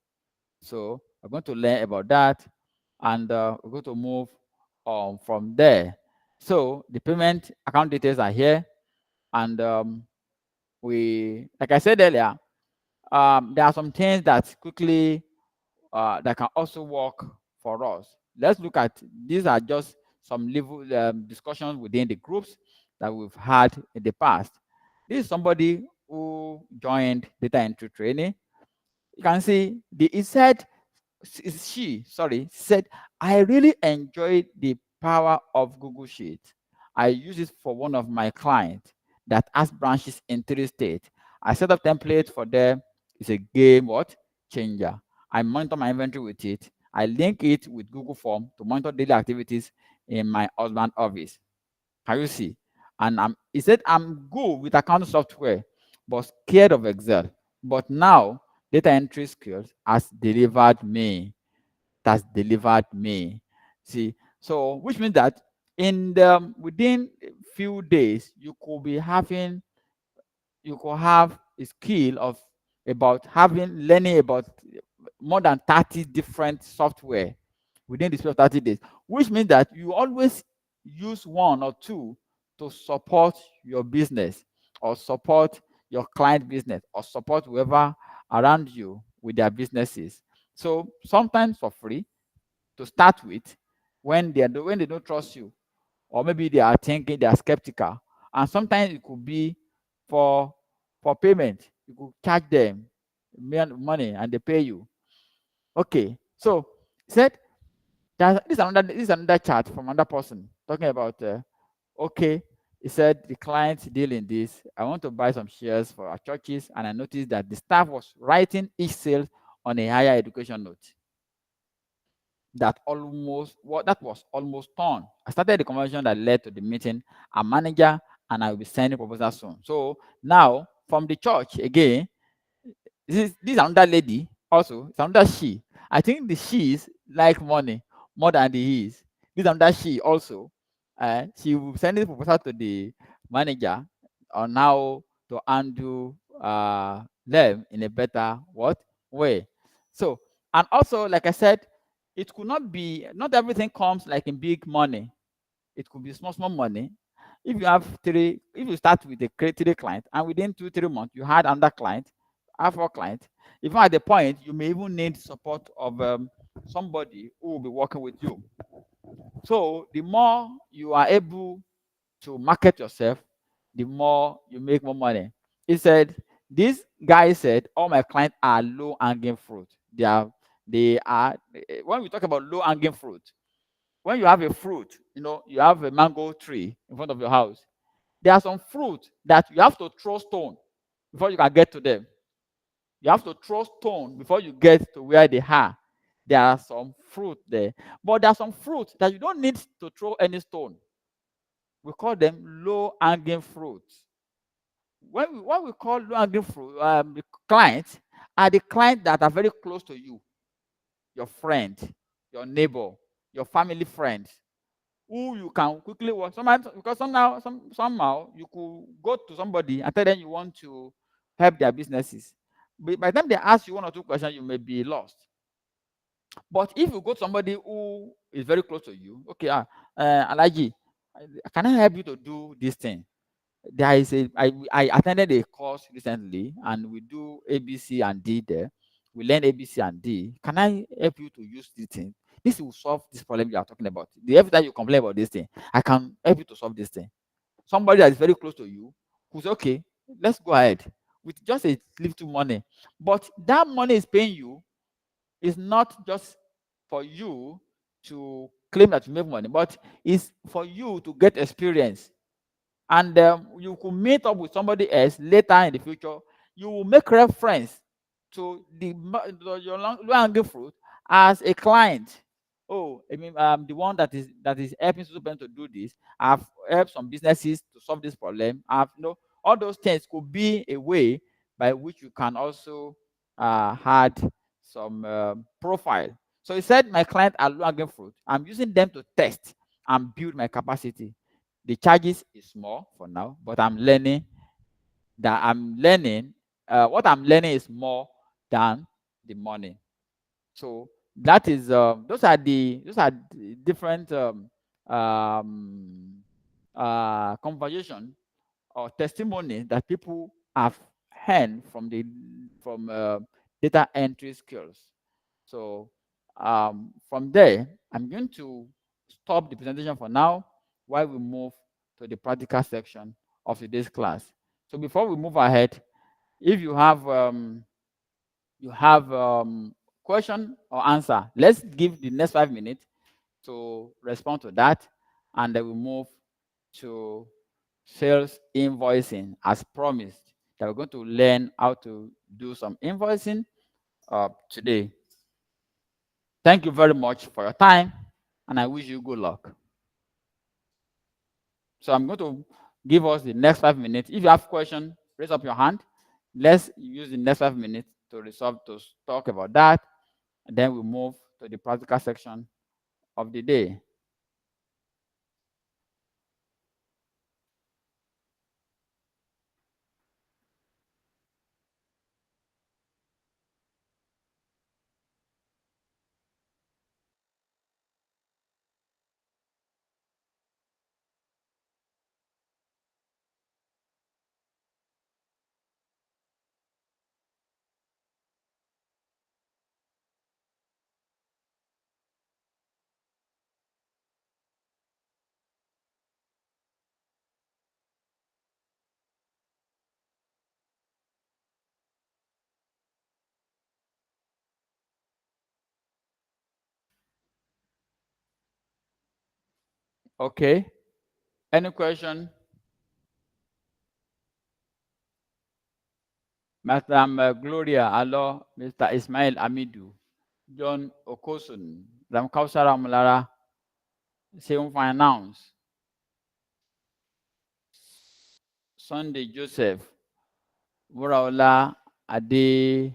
So we're going to learn about that, and we're going to move on from there. So the payment account details are here. And like I said earlier, there are some things that quickly that can also work for us. Let's look at these are just some level discussions within the groups that we've had in the past. This is somebody who joined data entry training. You can see he said she said, I really enjoyed the power of Google Sheets. I use it for one of my clients that has branches in 3 states. I set up templates for them. It's a game what changer. I monitor my inventory with it. I link it with Google Form to monitor daily activities in my husband office. Can you see? And he said, I'm good with accounting software, but scared of Excel. But now data entry skills has delivered me. That's delivered me. See, so which means that in the within a few days you could have a skill of about having learning about more than 30 different software within the space of 30 days, which means that you always use one or two to support your business or support your client business or support whoever around you with their businesses. So sometimes for free to start with when they don't trust you, or maybe they are thinking they are skeptical, and sometimes it could be for payment. You could charge them money and they pay you. Okay, so said that this is another chart from another person talking about okay. He said the client deal in this. I want to buy some shares for our churches, and I noticed that the staff was writing each sale on a higher education note. That was almost done. I started the conversation that led to the meeting. A manager and I will be sending proposal soon. So now from the church again, this is another lady also. It's another she. I think the she's like money more than the he's. This another she also. She will send this proposal to the manager on how to undo them in a better what way. So and also like I said, it could not be not everything comes like in big money. It could be small money. If you start with a 3 client and within 2 3 months you had another client, have 4 clients, even at the point you may even need support of somebody who will be working with you. So the more you are able to market yourself, the more you make more money. He said, this guy said, all my clients are low hanging fruit. When we talk about low hanging fruit, when you have a fruit, you have a mango tree in front of your house. There are some fruit that you have to throw stone before you can get to them. You have to throw stone before you get to where they are. There are some fruit there. But there are some fruit that you don't need to throw any stone. We call them low hanging fruits. What we call low hanging fruit, the clients are the clients that are very close to you, your friend, your neighbor, your family friend, who you can quickly work. Sometimes because somehow you could go to somebody and tell them you want to help their businesses. But by the time they ask you 1 or 2 questions, you may be lost. But if you go to somebody who is very close to you, okay, Alaji, can I help you to do this thing? There is I attended a course recently and we do ABC and D there. We learn ABC and D. Can I help you to use this thing? This will solve this problem you are talking about. Every time you complain about this thing, I can help you to solve this thing. Somebody that is very close to you who's okay, let's go ahead with just a little money. But that money is paying you is not just for you to claim that you make money, but it's for you to get experience. And you could meet up with somebody else later in the future. You will make reference to your low hanging fruit as a client. Oh, I mean, the one that is helping people to do this. I've helped some businesses to solve this problem. All those things could be a way by which you can also add some profile. So he said, my client are low hanging fruit. I'm using them to test and build my capacity. The charges is small for now, but what I'm learning is more than the money. So that is those are the different conversation or testimony that people have heard from data entry skills. So from there, I'm going to stop the presentation for now while we move to the practical section of today's class. So before we move ahead, if you have question or answer, let's give the next 5 minutes to respond to that, and then we move to sales invoicing as promised. That we're going to learn how to do some invoicing today. Thank you very much for your time, and I wish you good luck. So I'm going to give us the next 5 minutes. If you have question, raise up your hand. Let's use the next 5 minutes to talk about that, and then we move to the practical section of the day. Okay. Any question? Madam Gloria Alo, Mr. Ismail Amidu, John Okosun, Madam Kausara Mulara, Seun Finance, Sunday Joseph, Wuraola Ade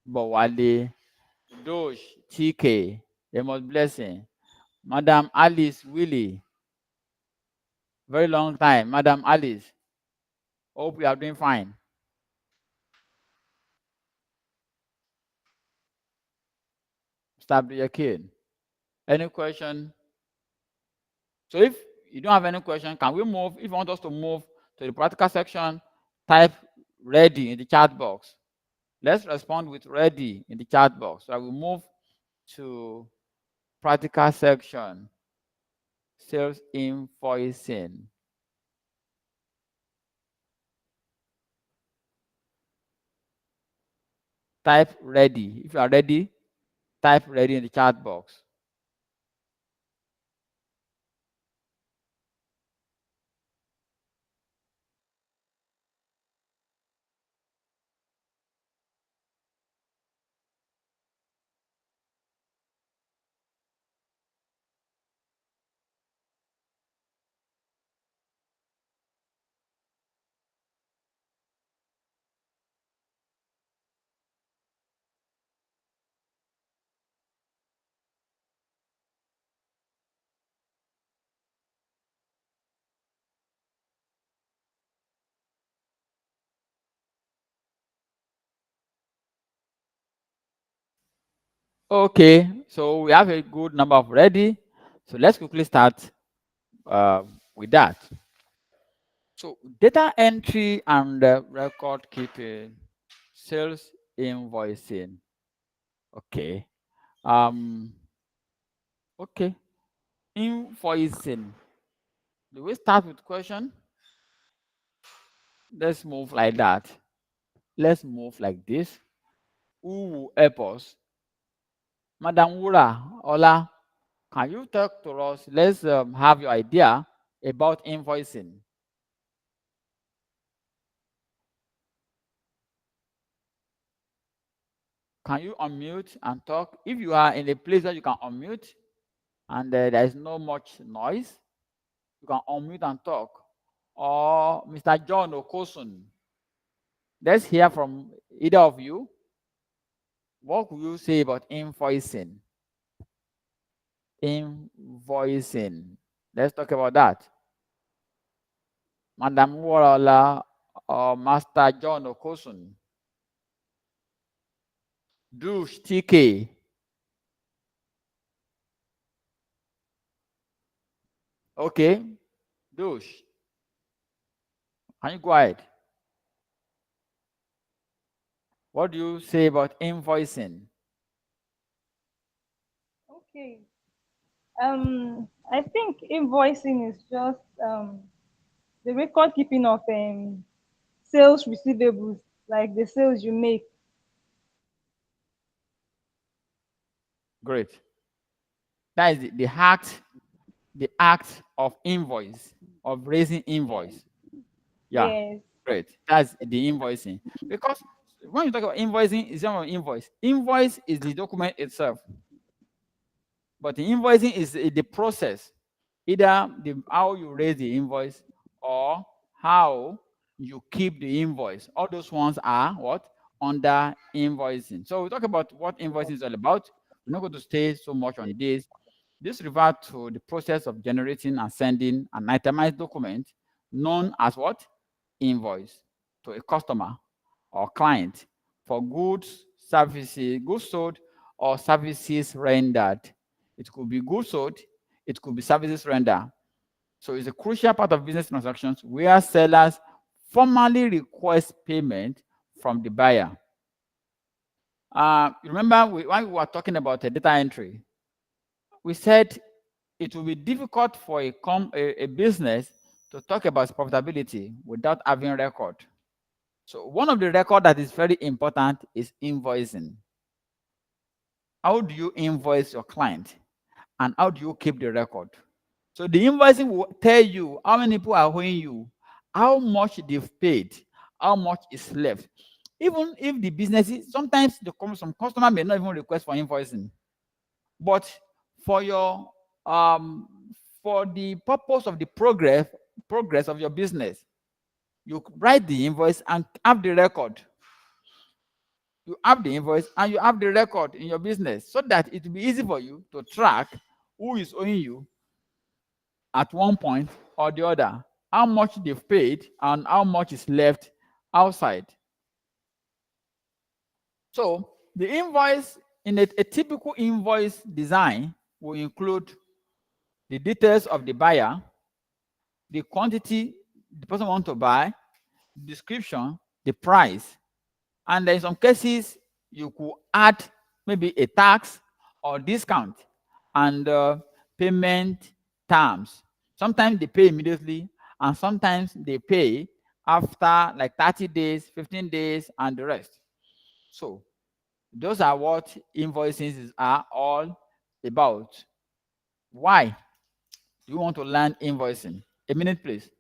Bowale, Dosh TK, Amos Blessing, Madam Alice Willie, very long time, Madam Alice. Hope you are doing fine. Mr. Your kid. Any question? So if you don't have any question, can we move? If you want us to move to the practical section, type ready in the chat box. Let's respond with ready in the chat box. So I will move to practical section, sales invoicing. Type ready. If you are ready, type ready in the chat box. Okay, so we have a good number of ready. So let's quickly start with that. So data entry and record keeping, sales invoicing. Okay. Okay. Invoicing. Do we start with question? Let's move like that. Let's move like this. Who will help us? Madam Wura, Ola, can you talk to us? Let's have your idea about invoicing. Can you unmute and talk? If you are in a place where you can unmute and there is no much noise, you can unmute and talk. Or Mr. John Okosun, let's hear from either of you. What will you say about invoicing? Invoicing. Let's talk about that. Madam Worola or Master John Okosun. Douche TK. Okay. Douche. Can you go ahead? What do you say about invoicing? Okay. I think invoicing is just the record keeping of sales receivables, like the sales you make. Great. That is the act of invoice, of raising Yes. invoice. Yeah, Yes. great. That's the invoicing. Because when you talk about invoicing, it's not an invoice. Invoice is the document itself, but the invoicing is the process, either how you raise the invoice or how you keep the invoice. All those ones are what? Under invoicing. So we talk about what invoicing is all about. We're not going to stay so much on this. This refers to the process of generating and sending an itemized document known as what? Invoice to a customer or client for goods, services, goods sold or services rendered. It could be goods sold, it could be services rendered. So it's a crucial part of business transactions where sellers formally request payment from the buyer. Remember when we were talking about a data entry, we said it will be difficult for a business to talk about profitability without having record. So one of the record that is very important is invoicing. How do you invoice your client? And how do you keep the record? So the invoicing will tell you how many people are owing you, how much they've paid, how much is left. Even if the businesses, sometimes some customer may not even request for invoicing, but for your um for the purpose of the progress of your business, you write the invoice and have the record. You have the invoice and you have the record in your business so that it will be easy for you to track who is owing you at one point or the other, how much they've paid and how much is left outside. So the invoice in a typical invoice design will include the details of the buyer, the quantity the person wants to buy, description, the price, and in some cases you could add maybe a tax or discount and payment terms. Sometimes they pay immediately and sometimes they pay after like 30 days, 15 days, and the rest. So those are what invoices are all about. Why do you want to learn invoicing? A minute, please.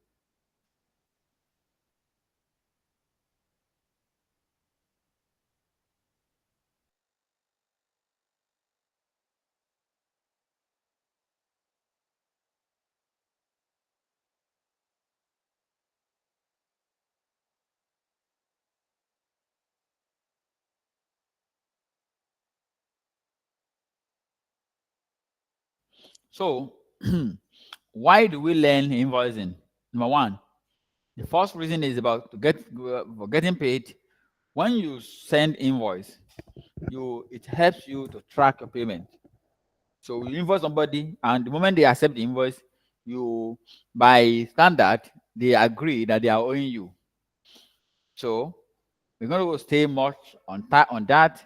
So why do we learn invoicing? Number one, the first reason is about for getting paid. When you send invoice, it helps you to track your payment. So you invoice somebody, and the moment they accept the invoice, you by standard they agree that they are owing you. So we're going to stay much on that.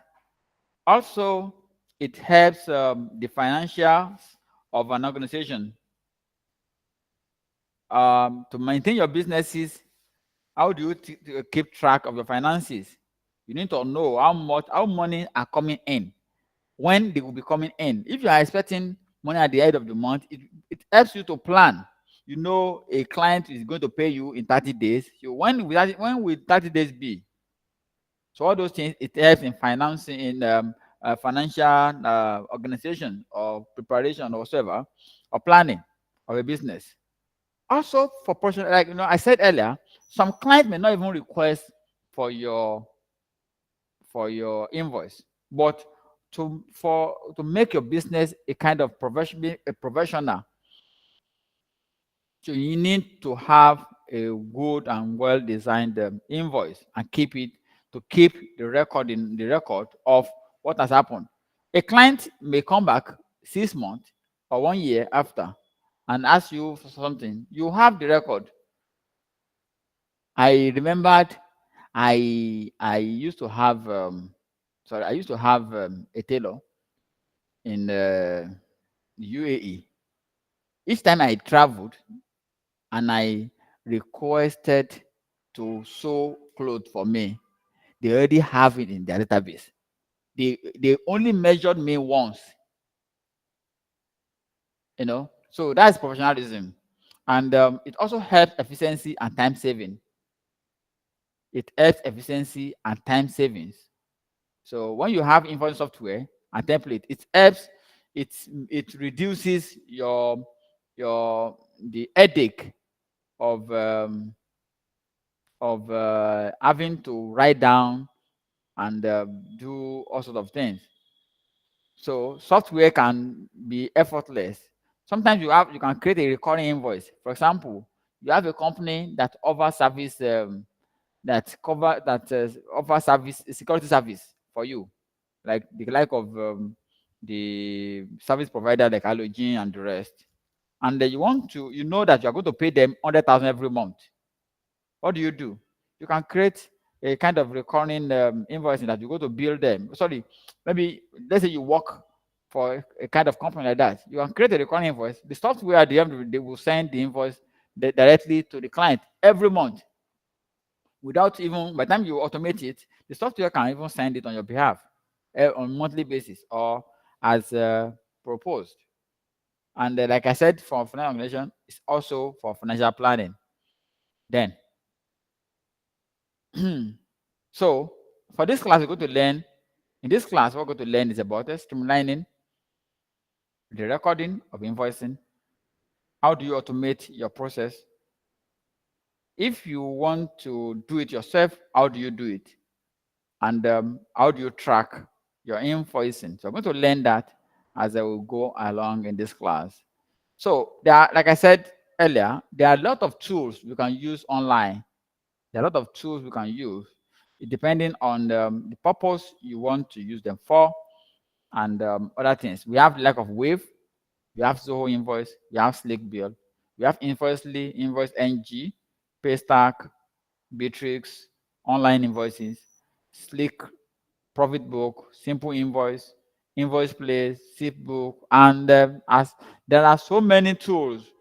Also, it helps the financials of an organization to maintain your businesses. How do you keep track of your finances? You need to know how money are coming in, when they will be coming in. If you are expecting money at the end of the month, it helps you to plan. You know a client is going to pay you in 30 days. So when will 30 days be? So all those things, it helps in financing, in financial organization or preparation or whatever, or planning of a business. Also for personal, like I said earlier, some clients may not even request for your invoice, but to make your business a kind of professional, so you need to have a good and well designed invoice and keep it to keep the record of what has happened. A client may come back 6 months or 1 year after and ask you for something. You have the record. I remembered I used to have I used to have a tailor in UAE. Each time I traveled and I requested to sew clothes for me, they already have it in their database. They only measured me once, you know. So that's professionalism, and it also helps efficiency and time saving. It helps efficiency and time savings. So when you have invoice software and template, it helps. It reduces your the headache of having to write down and do all sorts of things. So software can be effortless. Sometimes you can create a recurring invoice. For example, you have a company that offers service offer service security service for you, like of the service provider like Halogen and the rest. And you want to you know that you are going to pay them 100,000 every month. What do? You can create a kind of recurring invoicing that you go to bill them. Sorry, maybe let's say you work for a kind of company like that. You can create a recurring invoice. The software at the end of the day will send the invoice directly to the client every month without even by the time you automate it, the software can even send it on your behalf on monthly basis or as proposed. And like I said, for financial organization, it's also for financial planning. Then so for this class, we're going to learn. In this class, what we're going to learn is about streamlining the recording of invoicing. How do you automate your process? If you want to do it yourself, how do you do it? And how do you track your invoicing? So I'm going to learn that as I will go along in this class. So there are, like I said earlier, there are a lot of tools we can use online. There are a lot of tools we can use, depending on the purpose you want to use them for, and other things. We have lack of Wave, we have Zoho Invoice, we have Slick Bill, we have Invoicely, Invoice NG, Paystack, Bitrix, Online Invoices, Slick, Profit Book, Simple Invoice, Invoice Place, Zipbook, and as there are so many tools,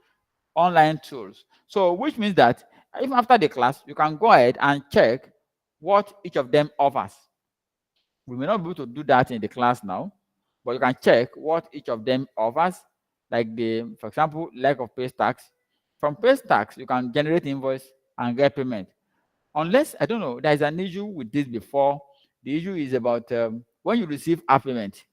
online tools. So which means that even after the class, you can go ahead and check what each of them offers. We may not be able to do that in the class now, but you can check what each of them offers. Like for example, lack of pay tax. From pay tax, you can generate invoice and get payment. Unless I don't know, there is an issue with this before. The issue is about when you receive a payment.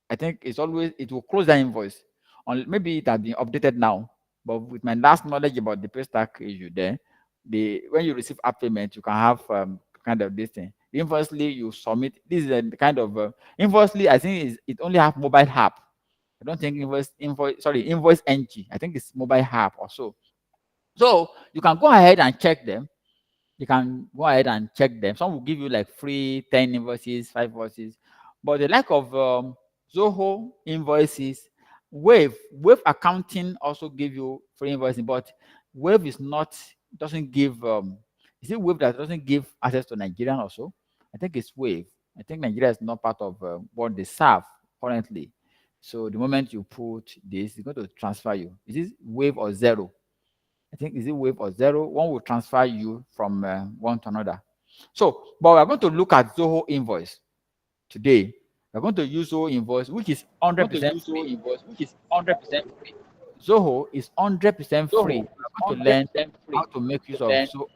I think it will close that invoice. Maybe it has been updated now, but with my last knowledge about the pay stack issue there, when you receive app payment, you can have kind of this thing. Invoicely, you submit. This is a kind of invoicely. I think it only have mobile app. I don't think invoice NG. I think it's mobile app or so. So you can go ahead and check them. You can go ahead and check them. Some will give you like free 10 invoices, 5 invoices. But the lack of Zoho invoices, Wave accounting also give you free invoicing, but Wave doesn't give, is it Wave that doesn't give access to Nigerian also? I think it's Wave. I think Nigeria is not part of what they serve currently. So the moment you put this, it's going to transfer you. Is this Wave or Zero? I think is it Wave or Zero? One will transfer you from one to another. So, but we're going to look at Zoho invoice today. We're going to use Zoho invoice, which is 100% free. Zoho is 100% free. We're going to learn how to make use of Zoho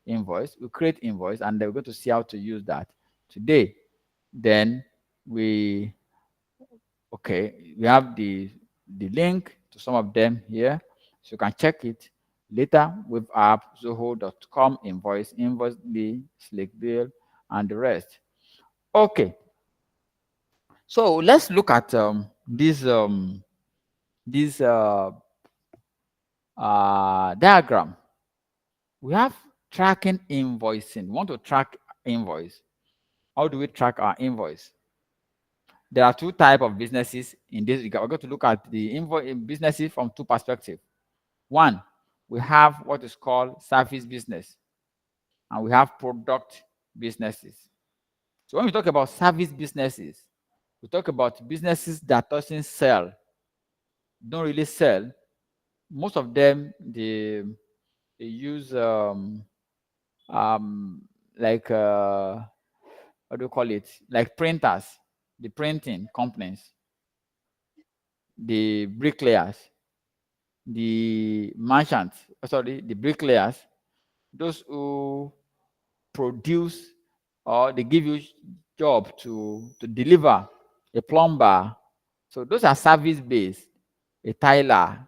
invoice. We create invoice, and then we're going to see how to use that today. Then we have the link to some of them here, so you can check it later with app zoho.com invoice the Slick Bill and the rest. Okay, so let's look at this diagram. We have tracking invoicing. We want to track invoice. How do we track our invoice? There are two types of businesses in this regard. We're going to look at the invoice businesses from two perspectives. One, we have what is called service business. and we have product businesses. So when we talk about service businesses, we talk about businesses that doesn't sell, don't really sell. Most of them they use um like what do you call it? Like printers, the printing companies, the bricklayers, the merchants, sorry, the bricklayers, those who produce or they give you job to deliver, a plumber. So those are service based. A tiler,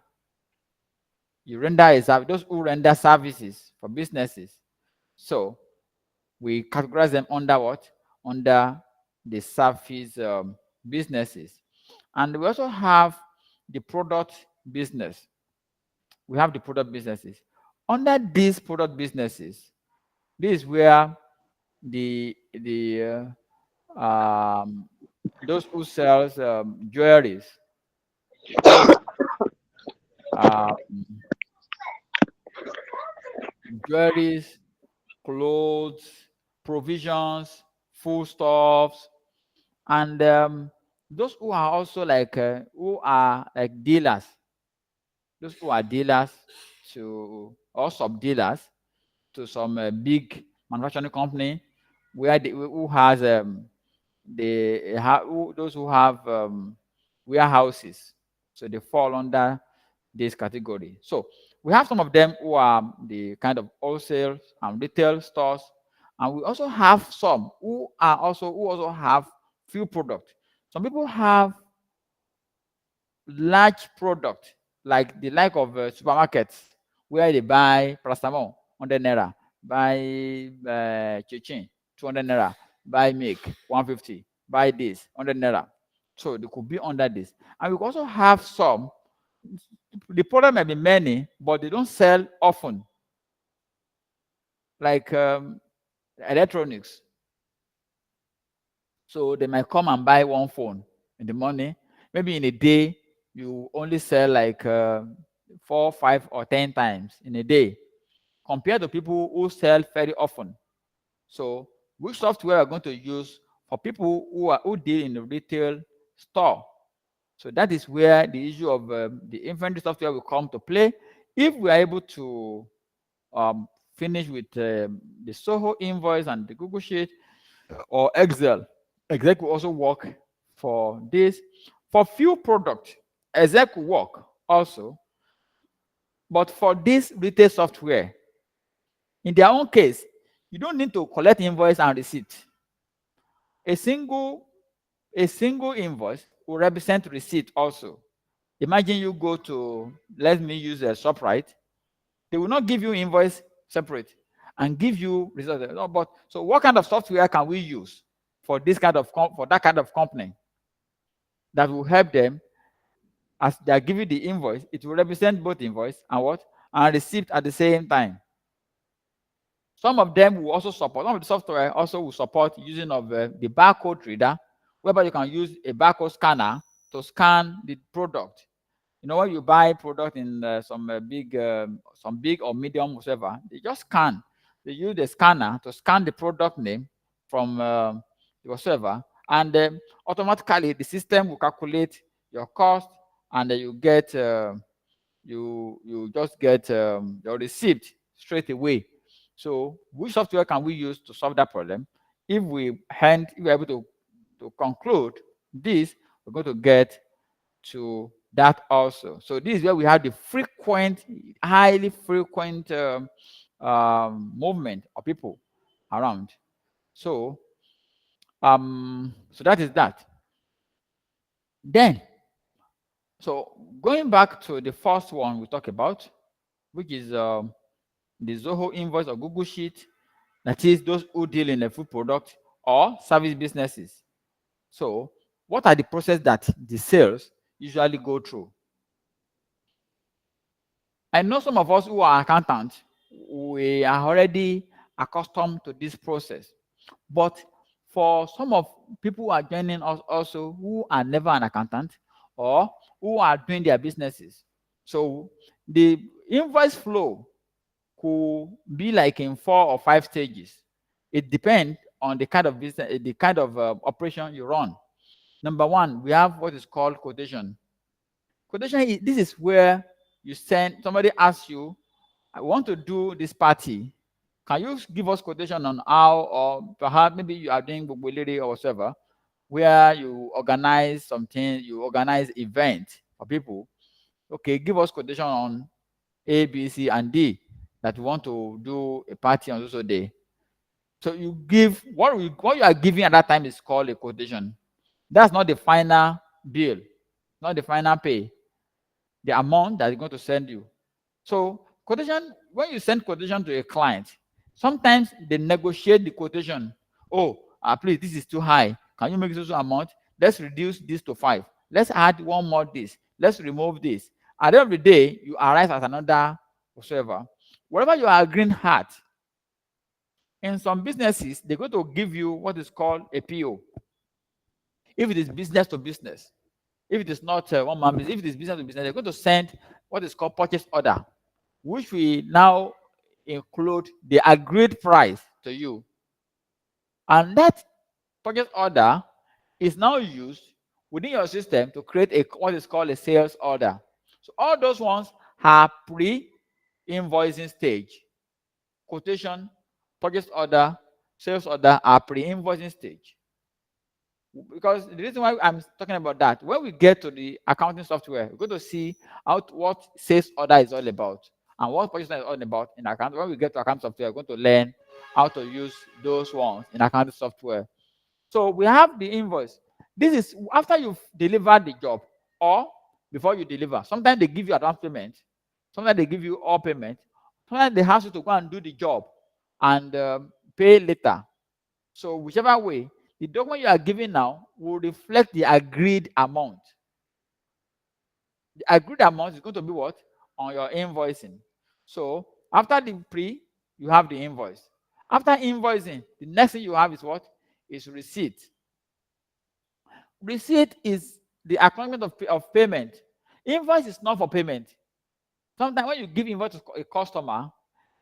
you render a service. Those who render services for businesses. So we categorize them under what? Under the service businesses. And we also have the product business. We have the product businesses. Under these product businesses, this is where the those who sells jewelries, so um, jewelries, clothes, provisions, foodstuffs, and those who are also like who are like dealers, those who are dealers to or sub dealers to some big manufacturing company where who has those who have warehouses, so they fall under this category. So we have some of them who are the kind of wholesale and retail stores, and we also have some who also have few products. Some people have large product, like the like of supermarkets where they buy paracetamol 100 naira, buy chichin 200 naira, buy milk 150, buy this 100 naira. So they could be under this. And we also have some, the product may be many, but they don't sell often, like electronics. So they might come and buy one phone in the morning. Maybe in a day, you only sell like 4, 5, or 10 times in a day, compared to people who sell very often. So which software are going to use for people who deal in the retail store? So that is where the issue of the inventory software will come to play. If we are able to finish with the Soho invoice and the Google Sheet or Excel, Excel will also work for this. For few products, Excel will work also. But for this retail software, in their own case, you don't need to collect invoice and receipt. A single invoice will represent receipt also. Imagine you go to, let me use a ShopRite. They will not give you invoice separate and give you results. No, but so what kind of software can we use for this kind of for that kind of company that will help them as they are giving the invoice? It will represent both invoice and what and receipt at the same time. Some of them will also support. Some of the software also will support using of the barcode reader, whereby you can use a barcode scanner to scan the product. You know, when you buy product in some big or medium whatever, they just scan. They use the scanner to scan the product name from whatever, and automatically the system will calculate your cost, and then you get you just get your receipt straight away. So, which software can we use to solve that problem? If we're able to conclude this, we're going to get to that also. So this is where we have the frequent, highly frequent movement of people around. So, so that is that. Then, so going back to the first one we talked about, which is the Zoho invoice or Google Sheet, that is those who deal in the food product or service businesses. So, what are the process that the sales usually go through? I know some of us who are accountants, we are already accustomed to this process. But for some of people who are joining us also who are never an accountant or who are doing their businesses, so the invoice flow could be like in 4 or 5 stages. It depends on the kind of business, the kind of operation you run. Number one, we have what is called quotation. Quotation is, this is where you send, somebody asks you, I want to do this party. Can you give us quotation on how, or perhaps maybe you are doing Bugwelere or whatever, where you organize something, you organize event for people. Okay, give us quotation on A, B, C, and D that you want to do a party on also day. So you give what you are giving at that time is called a quotation. That's not the final bill, not the final pay, the amount that is going to send you. So quotation, when you send quotation to a client, sometimes they negotiate the quotation. Oh, please, this is too high. Can you make this amount? Let's reduce this to 5. Let's add one more this. Let's remove this. At the end of the day, you arrive at another whatsoever. Whatever you are agreeing at, in some businesses, they're going to give you what is called a PO. If it is business to business, if it is not one man business, if it is business to business, they're going to send what is called purchase order, which will now include the agreed price to you. And that purchase order is now used within your system to create a what is called a sales order. So all those ones are pre-invoicing stage. Quotation, purchase order, sales order are pre-invoicing stage. Because the reason why I'm talking about that, when we get to the accounting software, we're going to see out what sales order is all about and what purchase order is all about in account. When we get to accounting software, we're going to learn how to use those ones in accounting software. So we have the invoice. This is after you've delivered the job or before you deliver. Sometimes they give you advance payment. Sometimes they give you all payment. Sometimes they ask you to go and do the job and pay later. So whichever way, the document you are giving now will reflect the agreed amount. The agreed amount is going to be what? On your invoicing. So after the pre, you have the invoice. After invoicing, the next thing you have is what? Is receipt. Receipt is the acknowledgement of payment. Invoice is not for payment. Sometimes when you give invoice to a customer,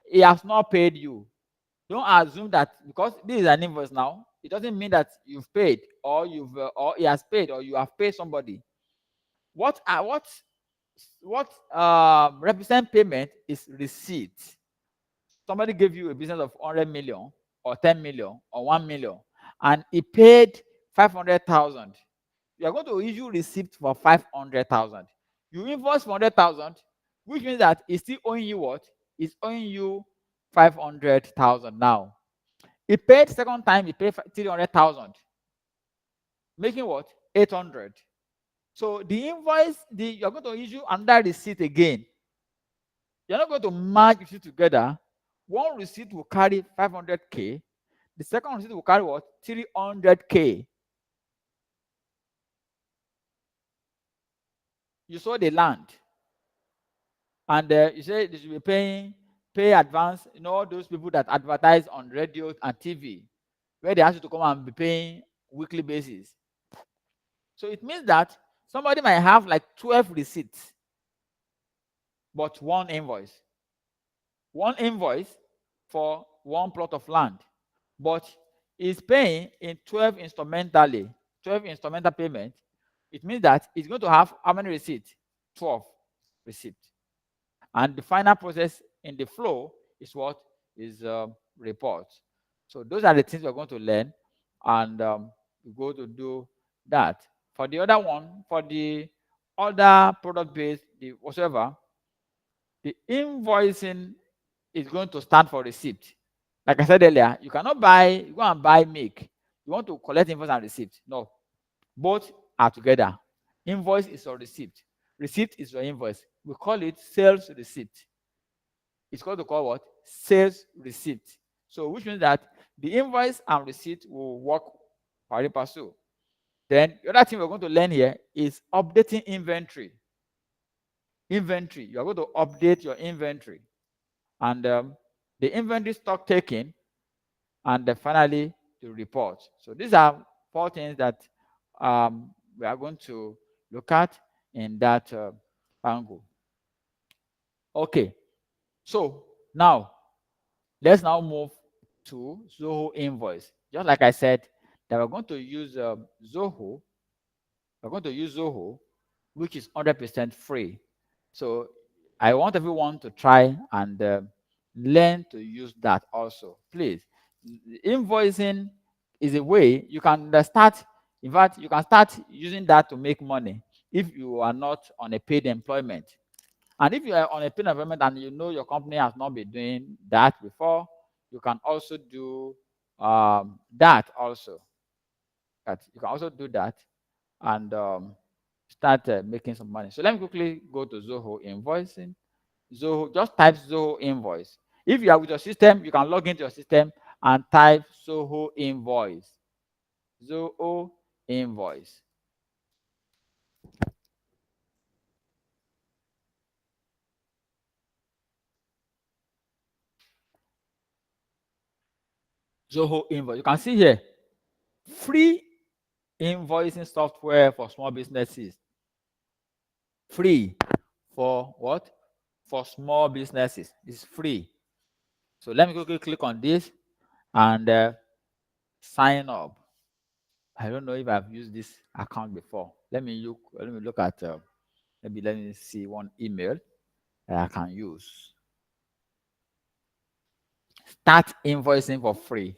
he has not paid you. Don't assume that because this is an invoice now, it doesn't mean that you've paid or you've or he has paid or you have paid somebody. What represent payment is receipt. Somebody gave you a business of 100 million or 10 million or 1 million and he paid 500,000. You are going to issue receipt for 500,000. You invoice for 100,000, which means that he's still owing you what? He's owing you 500,000 now. He paid second time, he paid 300,000, making what? 800. So the invoice, you're going to issue another receipt again. You're not going to merge the two together. One receipt will carry 500K. The second receipt will carry what? 300K. You saw the land. And you say they should be pay advance, all those people that advertise on radio and TV, where they ask you to come and be paying weekly basis. So it means that somebody might have like 12 receipts, but one invoice. One invoice for one plot of land, but is paying in 12 instrumentally, 12 instrumental payment. It means that it's going to have how many receipts? 12 receipts. And the final process in the flow is what is report. So those are the things we're going to learn, and we go to do that. For the other one, for the other product based, the whatever, the invoicing is going to stand for receipt. Like I said earlier, you cannot go and buy milk. You want to collect invoice and receipt. No, both are together. Invoice is your receipt. Receipt is your invoice. We call it sales receipt. It's called to call what? Sales receipt. So which means that the invoice and receipt will work pari passu. Then the other thing we're going to learn here is updating inventory. Inventory. You're going to update your inventory. And the inventory stock taking, and then finally the report. So these are 4 things that we are going to look at in that angle. Okay, so Now, let's now move to Zoho Invoice. Just like I said, that we're going to use Zoho. We're going to use Zoho, which is 100% free. So I want everyone to try and learn to use that also. Please, invoicing is a way you can start. In fact, you can start using that to make money if you are not on a paid employment. And if you are on a paid employment and you know your company has not been doing that before, you can also do that also. That you can also do that and start making some money. So let me quickly go to Zoho Invoicing. Zoho, just type Zoho Invoice. If you are with your system, you can log into your system and type Zoho Invoice. Zoho Invoice. Zoho Invoice. You can see here, free invoicing software for small businesses. Free for what? For small businesses. It's free. So let me quickly click on this and sign up. I don't know if I've used this account before. Let me look at maybe let me see one email that I can use. Start invoicing for free.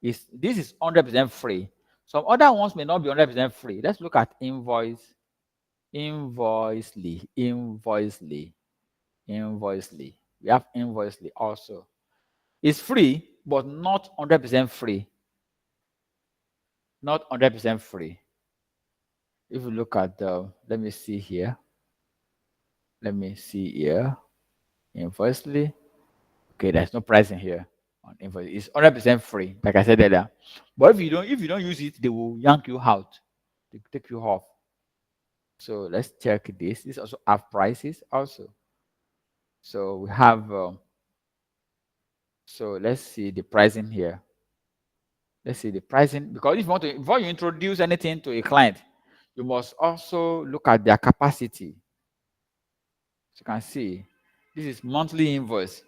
This is 100% free. Some other ones may not be 100% free. Let's look at Invoicely. We have Invoicely also. It's free, but not 100% free. Not 100% free. If you look at let me see here. Invoicely. Okay, there's no pricing here on invoice. It's 100% free, like I said earlier. But if you don't use it, they will yank you out. They take you off. So let's check this. This also have prices also. So we have so let's see the pricing here. Let's see the pricing, because if you want to, before you introduce anything to a client, you must also look at their capacity. So you can see this is monthly invoice,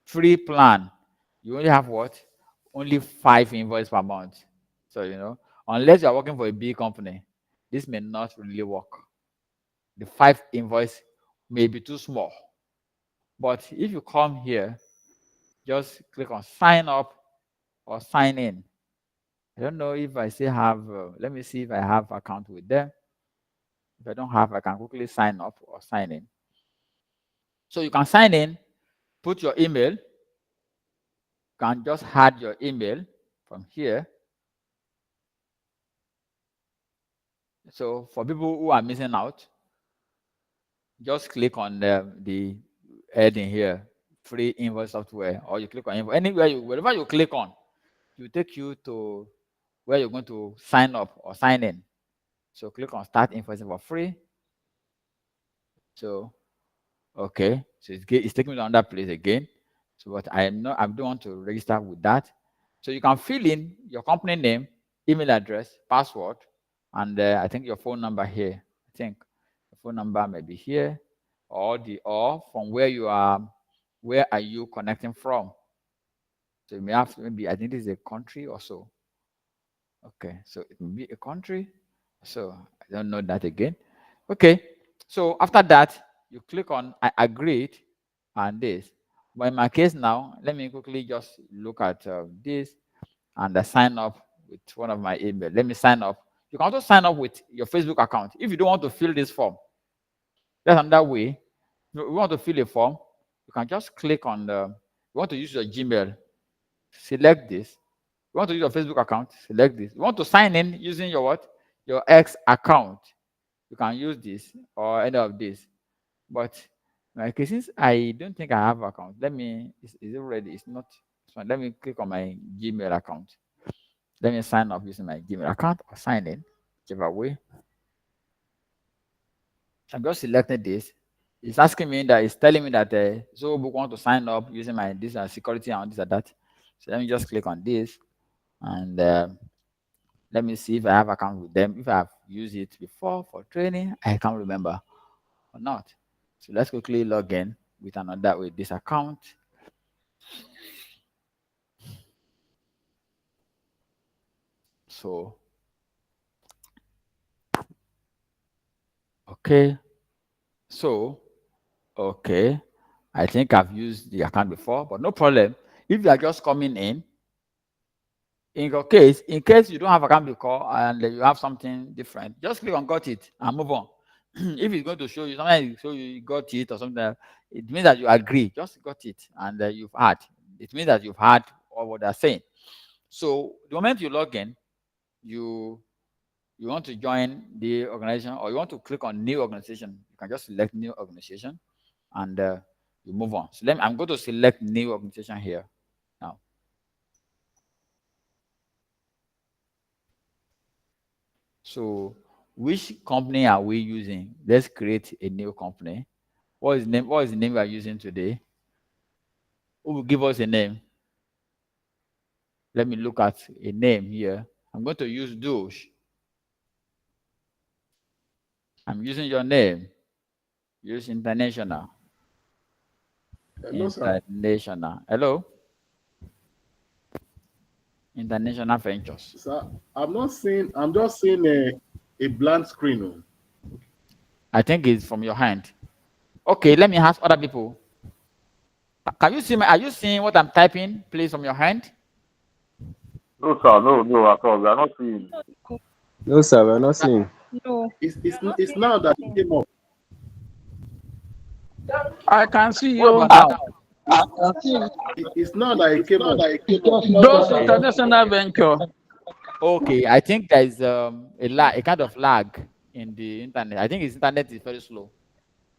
free plan. You only have what? Only 5 invoices per month. So unless you're working for a big company, this may not really work. The 5 invoice may be too small. But if you come here, just click on sign up or sign in. I don't know if I still have, let me see if I have account with them. If I don't have, I can quickly sign up or sign in. So you can sign in, put your email. You can just add your email from here. So for people who are missing out, just click on the heading here, free invoice software, or you click on invoice. Wherever you click on, it will take you to where you're going to sign up or sign in. So click on start invoicing for free. So okay, so it's taking me to another place again. So but I don't want to register with that. So you can fill in your company name, email address, password, and I think your phone number here. I think the phone number may be here, or from where you are. Where are you connecting from? So you may have maybe, I think this is a country or so. Okay, so it may be a country. So I don't know that again. Okay, so after that, you click on I agreed and this. But in my case now, let me quickly just look at this and sign up with one of my email. Let me sign up. You can also sign up with your Facebook account if you don't want to fill this form. That's another way. If you want to fill a form, you can just click on you want to use your Gmail, select this. You want to use your Facebook account, select this. You want to sign in using your what? Your X account. You can use this or any of this. But in my case, since I don't think I have an account, is it ready? It's not. So let me click on my Gmail account. Let me sign up using my Gmail account or sign in, whichever way. I'm just selecting this. It's asking me that it's telling me that Zobook want to sign up using my this security and this and that. So let me just click on this and let me see if I have account with them. If I have used it before for training, I can't remember or not. So let's quickly log in with this account. So, okay. So, okay. I think I've used the account before, but no problem. If you are just coming in your case, in case you don't have account before and you have something different, just click on got it and move on. If it's going to show you, sometimes it show you got it or something, it means that you agree. Just got it and you've had. It means that you've had all what they're saying. So the moment you log in, you you want to join the organization or you want to click on new organization, you can just select new organization and you move on. So I'm going to select new organization here now. So which company are we using? Let's create a new company. What is the name? What is the name we are using today? Who will give us a name? Let me look at a name here. I'm going to use Doge. I'm using your name. Use international. Hello, sir. International. Hello? International Ventures. Sir, I'm just seeing a blank screen. I think it's from your hand. Okay, let me ask other people. Can you see are you seeing what I'm typing, please, from your hand? No, sir. No, no, at all. We are not seeing. No, sir, we're not seeing. No, It's now that it came up. I can see What you. about now? It's now that it came up. Those Okay. international venture. Okay, I think there is a kind of lag in the internet. I think his internet is very slow.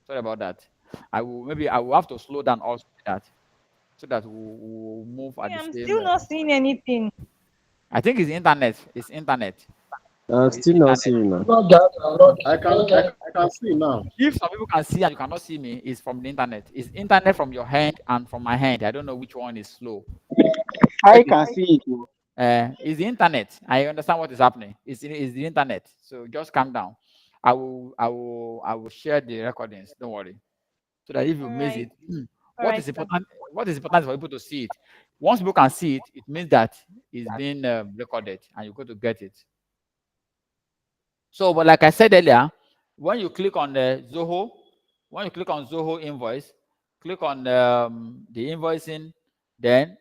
Sorry about that. I will have to slow down also so that we'll move at the I'm same. still not seeing anything. I think it's internet. It's internet. I'm It's still not internet. seeing now. I can see now. If some people can see and you cannot see me, it's from the internet. It's internet from your hand and from my hand. I don't know which one is slow. I can see it. It's the internet. I understand what is happening. It's the internet. So just calm down. I will share the recordings. Don't worry. So that if you All miss right, it, all right, sir. what is important for people to see it. Once people can see it, it means that it's being recorded and you're going to get it. So, but like I said earlier, when you click on the Zoho, when you click on Zoho invoice, click on the invoicing, then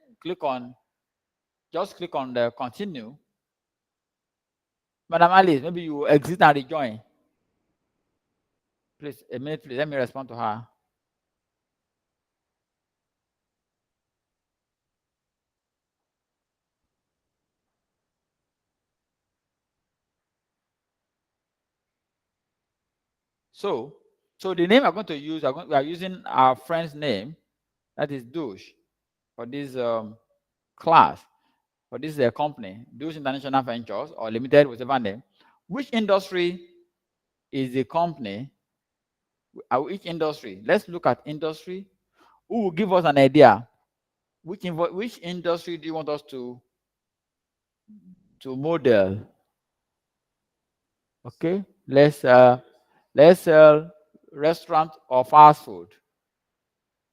just click on the continue. Madam Alice, maybe you exit and rejoin. Please, a minute, please. Let me respond to her. So, the name I'm going to use, we are using our friend's name, that is Douche, for this class, for this company, Douche International Ventures or Limited, whatever name. Which industry is the company? Which industry? Let's look at industry. Who will give us an idea? Which industry do you want us to model? Okay, let's sell restaurant or fast food.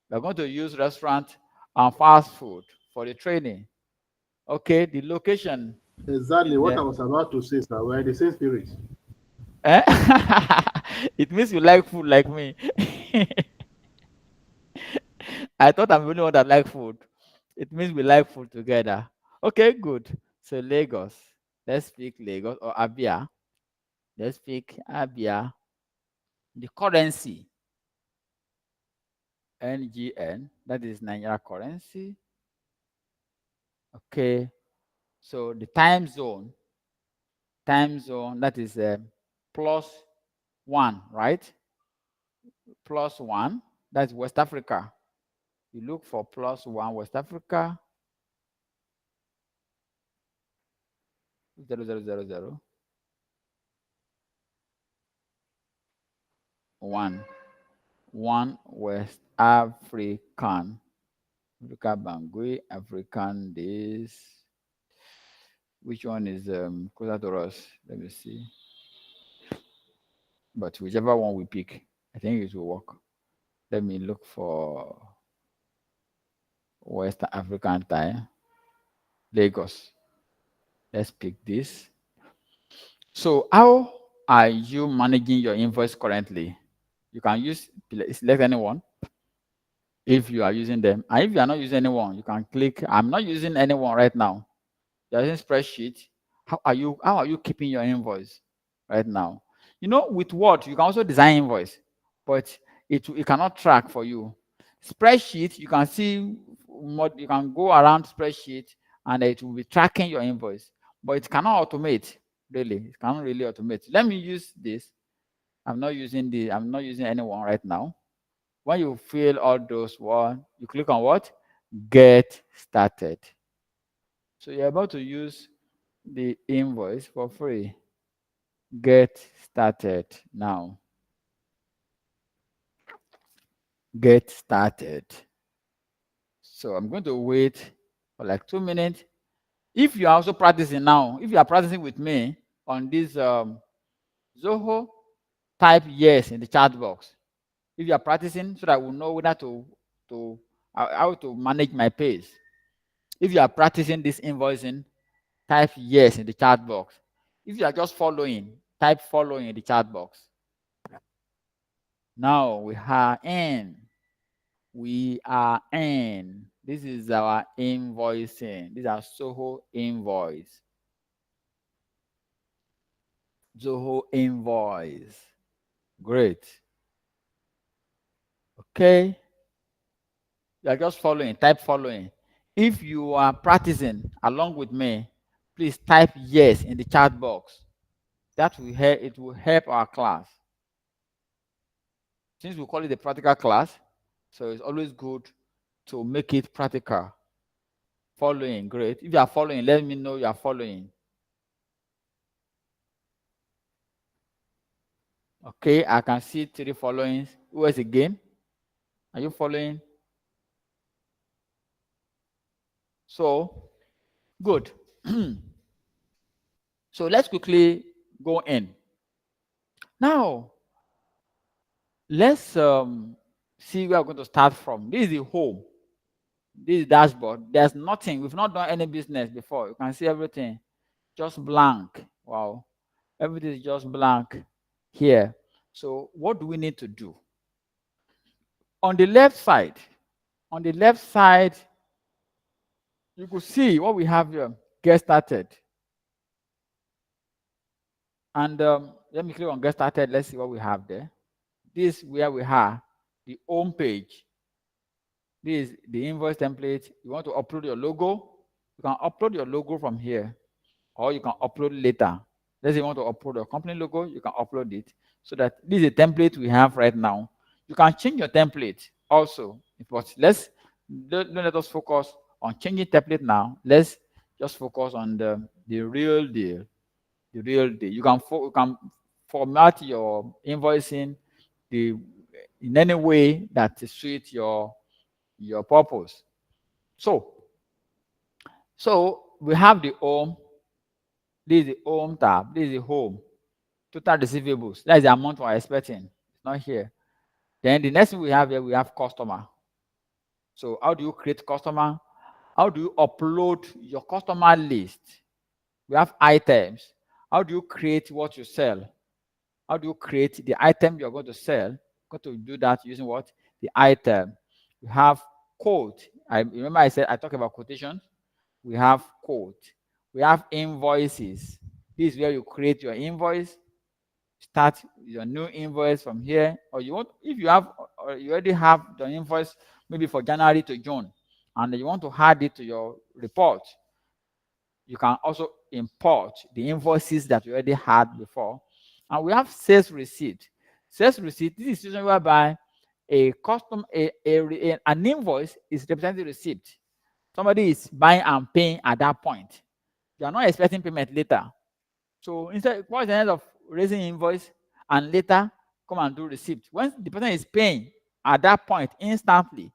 We're going to use restaurant and fast food for the training. Okay, the location Exactly is what I was about to say, sir. We're in the same spirit. eh? It means you like food like me. I thought I'm the only one that like food. It means we like food together. Okay, good. So Lagos. Let's speak Lagos or Abia. Let's speak Abia. The currency, NGN, that is Nigeria currency. Okay. So the time zone, that is +1, right? +1, that's West Africa. You look for +1 West Africa, 0000 1 West African. Africa Bangui, African this. Which one is closer to us? Let me see. But whichever one we pick, I think it will work. Let me look for West African time, Lagos. Let's pick this. So how are you managing your invoice currently? You can select anyone if you are using them. And if you are not using anyone, you can click, I'm not using anyone right now. You're using spreadsheet. How are you keeping your invoice right now? With Word, you can also design invoice, but it cannot track for you. Spreadsheet, you can see what you can go around spreadsheet and it will be tracking your invoice, but it cannot automate. Really, it cannot really automate. Let me use this. I'm not using anyone right now. When you fill all those one, you click on what? Get started. So you're about to use the invoice for free. Get started now. Get started. So I'm going to wait for like 2 minutes. If you are also practicing now, if you are practicing with me on this Zoho, type yes in the chat box. If you are practicing, so that we'll know whether to how to manage my pace. If you are practicing this invoicing, type yes in the chat box. If you are just following, type following in the chat box. Now we are in. We are in. This is our invoicing. These are Zoho invoice. Zoho invoice. Great. Okay. You are just following. Type following. If you are practicing along with me, please type yes in the chat box. It will help our class. Since we call it a practical class, so it's always good to make it practical. Following, great. If you are following, let me know you are following. Okay, I can see 3 followings. Who else again? Are you following? So, good. So let's quickly go in. Now, let's see where we're going to start from. This is the home. This is dashboard. There's nothing. We've not done any business before. You can see everything. Just blank. Wow. Everything is just blank here. So what do we need to do? On the left side, you could see what we have here. Get started. And let me click on get started. Let's see what we have there. This is where we have the home page. This is the invoice template. You want to upload your logo? You can upload your logo from here, or you can upload later. Let's say you want to upload your company logo, you can upload it. So that this is a template we have right now. You can change your template also. But don't let us focus on changing template now. Let's just focus on the real deal. The real deal. You can format your invoicing in any way that suits your purpose. So we have the home. This is the home tab. This is the home. Total receivables. That is the amount we're expecting. It's not here. Then the next thing we have here, we have customer. So how do you create customer? How do you upload your customer list? We have items. How do you create what you sell? How do you create the item you're going to sell? You're going to do that using what? The item. We have quote. I remember I said I talked about quotations. We have quote. We have invoices. This is where you create your invoice. Start your new invoice from here, or if you already have the invoice maybe for January to June, and you want to add it to your report, you can also import the invoices that you already had before. And we have sales receipt. Sales receipt, this is a situation whereby an invoice is representing receipt. Somebody is buying and paying at that point. You are not expecting payment later. So instead, what's the end of raising invoice and later come and do receipt? When the person is paying at that point instantly,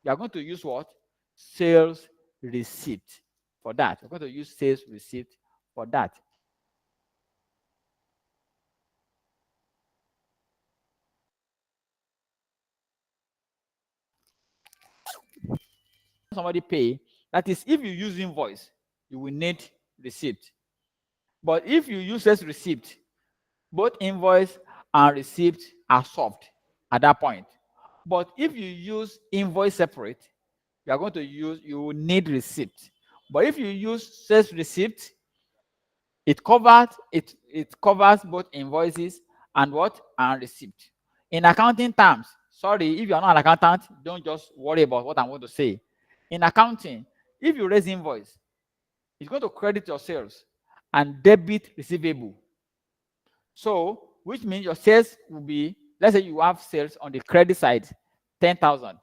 you are going to use what? Sales receipt for that. You're going to use sales receipt for that. somebody pay, that is, if you use invoice, you will need receipt. But if you use as receipt, both invoice and receipt are solved at that point. But if you use invoice separate, you will need receipt. But if you use sales receipt, it covers both invoices and what? And receipt. In accounting terms, sorry, if you are not an accountant, don't just worry about what I'm going to say. In accounting, if you raise invoice, it's going to credit your sales and debit receivable. So, which means your sales will be, let's say you have sales on the credit side, 10,000.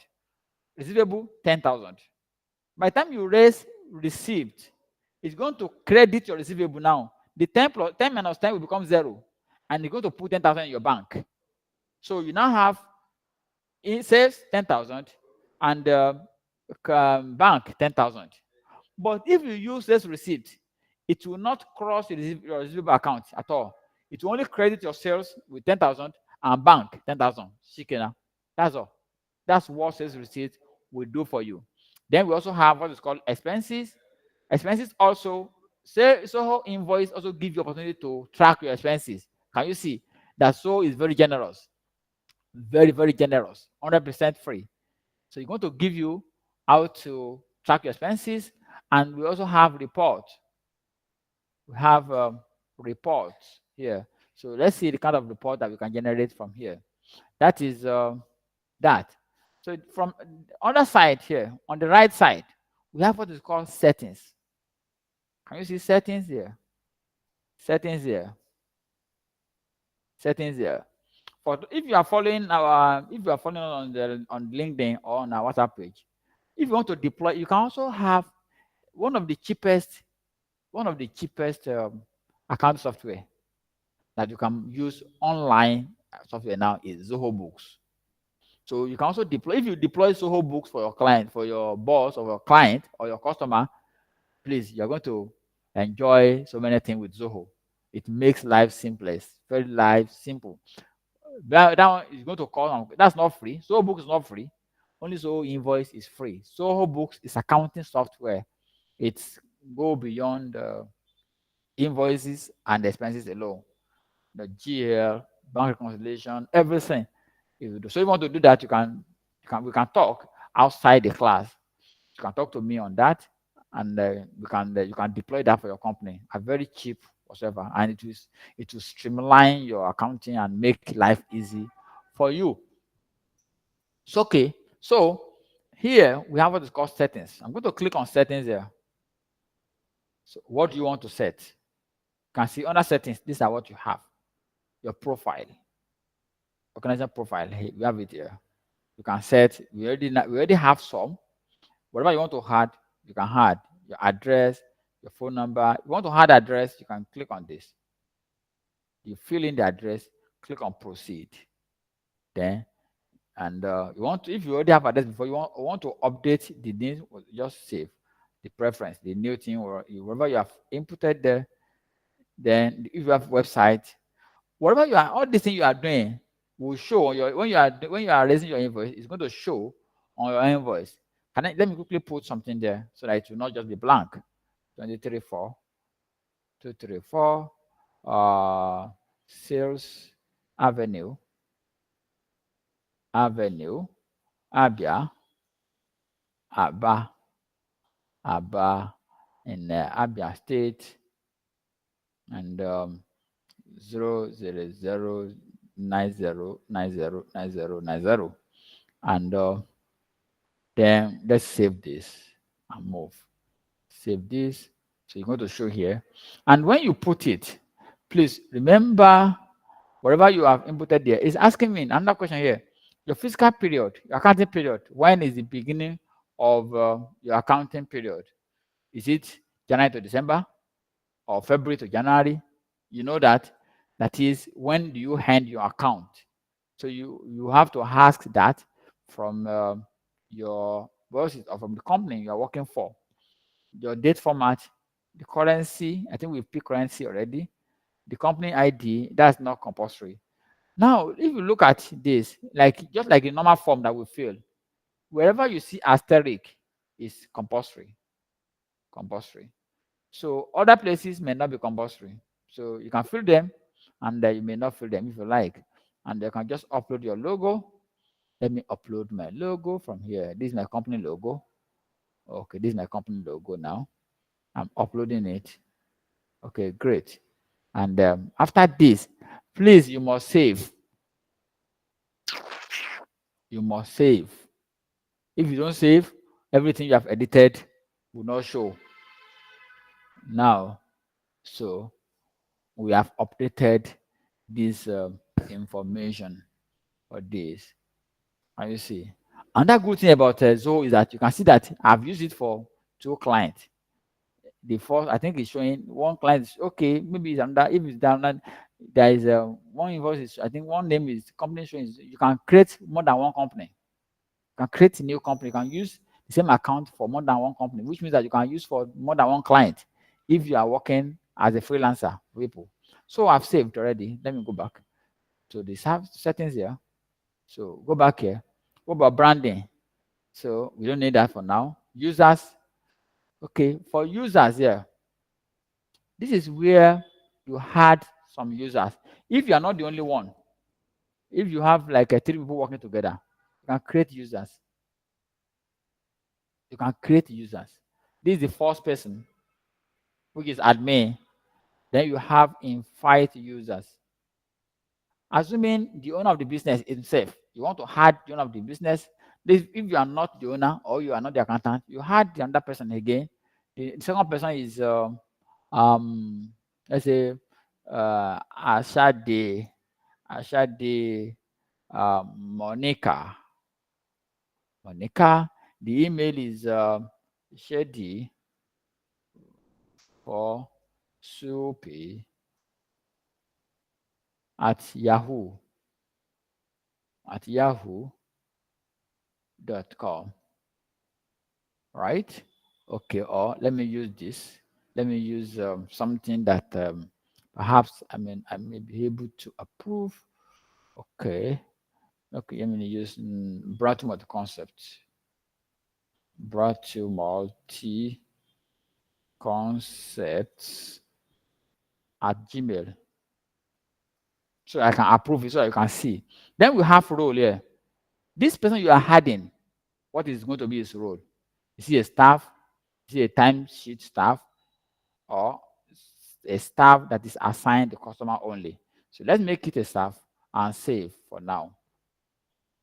Receivable, 10,000. By the time you raise receipt, it's going to credit your receivable now. The 10 minus 10 will become 0. And you're going to put 10,000 in your bank. So you now have sales 10,000 and bank 10,000. But if you use this receipt, it will not cross your receivable account at all. It will only credit your sales with 10,000 and bank 10,000. Shikena. That's all. That's what sales receipt will do for you. Then we also have what is called expenses. Expenses also, Soho invoice also give you opportunity to track your expenses. Can you see that Soho is very generous? Very, very generous, 100% free. So it's going to give you how to track your expenses. And we also have report. We have reports here. So let's see the kind of report that we can generate from here. That is that. So from the other side here, on the right side, we have what is called settings. Can you see settings here? Settings here. Settings here. If you are following on LinkedIn or on our WhatsApp page, if you want to deploy, you can also have one of the cheapest account software that you can use online software now is Zoho Books. So you can also deploy, if you deploy Zoho Books for your client, for your boss or your client or your customer, please, you're going to enjoy so many things with Zoho. It makes life simplest, very life simple. That one is going to cost, that's not free. Zoho Books is not free. Only Zoho Invoice is free. Zoho Books is accounting software. It's go beyond invoices and expenses alone. The GL, bank reconciliation, everything. So if you want to do that, we can talk outside the class. You can talk to me on that, and you can deploy that for your company at very cheap whatever, and it will streamline your accounting and make life easy for you. So okay, so here we have what is called settings. I'm going to click on settings here. So what do you want to set? You can see under settings, these are what you have. Your profile, organization profile. Hey, we have it here. You can set. We already have some. Whatever you want to add, you can add your address, your phone number. If you want to add address, you can click on this. You fill in the address, click on proceed. Then, and if you already have address before, you want to update the name, just save the preference, the new thing, or whatever you have inputted there. Then, if you have website, whatever you are, all these things you are doing will show on your when you are raising your invoice, it's going to show on your invoice. Let me quickly put something there so that it will not just be blank. 234, 234, Sales Avenue, Abia, Aba in Abia State, and 00090909090, and then let's save this and move. Save this. So you're going to show here, and when you put it, please remember whatever you have inputted there. It's asking me another question here. Your fiscal period, your accounting period, when is the beginning of your accounting period? Is it January to December or February to January? You know that is when do you end your account? So you have to ask that from your bosses or from the company you are working for. Your date format, the currency, I think we've picked currency already. The company ID, that's not compulsory. Now, if you look at this, just like a normal form that we fill, wherever you see asterisk, is compulsory. Compulsory. So other places may not be compulsory. So you can fill them, and you may not fill them if you like. And you can just upload your logo. Let me upload my logo from here. This is my company logo. Okay, this is my company logo now. I'm uploading it. Okay, great. And after this, please, you must save. You must save. If you don't save, everything you have edited will not show. Now, so we have updated this information for this. And you see, another good thing about Zoho is that you can see that I've used it for 2 clients. The first, I think, is showing one client is okay. Maybe it's another. If it's down, there is one invoice. Is, I think one name is company showing. You can create more than one company. You can create a new company. You can use the same account for more than one company, which means that you can use for more than one client if you are working as a freelancer. People. So I've saved already. Let me go back to the settings here. So go back here. What about branding? So we don't need that for now. Users. Okay, for users here. This is where you had some users. If you are not the only one, if you have like 3 people working together, you can create users. You can create users. This is the first person, which is admin. Then you have invite users. Assuming the owner of the business himself, you want to add the owner of the business. This, if you are not the owner or you are not the accountant, you add the other person again. The second person is let's say Ashade Monica. Monica. The email is Shady for Soupy at Yahoo. At yahoo.com. Right? Okay, or let me use this. Let me use something that perhaps I may be able to approve. Okay. Okay, I'm going to use brought to multi concept. Brought to multi concepts at Gmail. So I can approve it so you can see. Then we have role here. This person you are adding, what is going to be his role? Is he a staff? Is he a timesheet staff? Or a staff that is assigned the customer only? So let's make it a staff and save for now.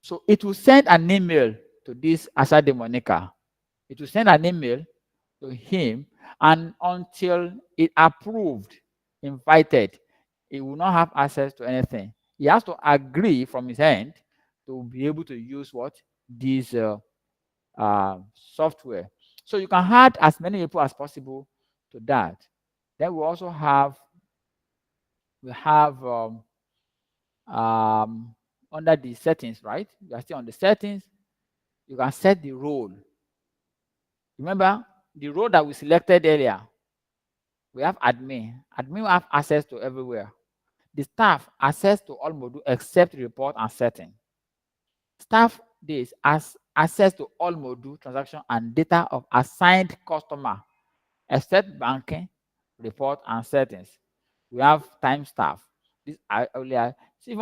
So it will send an email to this Asade Monica. It will send an email to him, and until it approved, invited, he will not have access to anything. He has to agree from his end to be able to use what? This software. So you can add as many people as possible to that. Then we also have under the settings, right? You are still on the settings. You can set the role. Remember the role that we selected earlier. We have admin. Admin will have access to everywhere. The staff access to all modules except report and setting. Staff this has access to all module transaction and data of assigned customer except banking, report, and settings. We have time staff. This I earlier. So if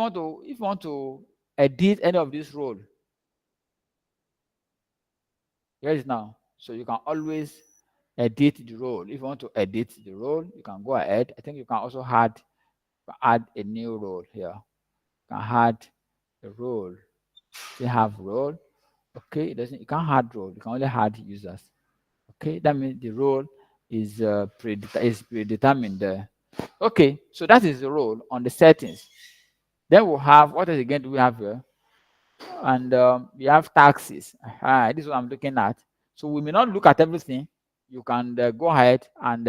you want to edit any of this role, here is now. So you can always edit the role. If you want to edit the role, you can go ahead. I think you can also add a new role here. You can add a role. You have role. Okay, it doesn't. You can't add role. You can only add users. Okay, that means the role is predetermined there. Okay, so that is the role on the settings. Then we'll have what else again do we have here? And we have taxes. This is what I'm looking at. So we may not look at everything. You can go ahead and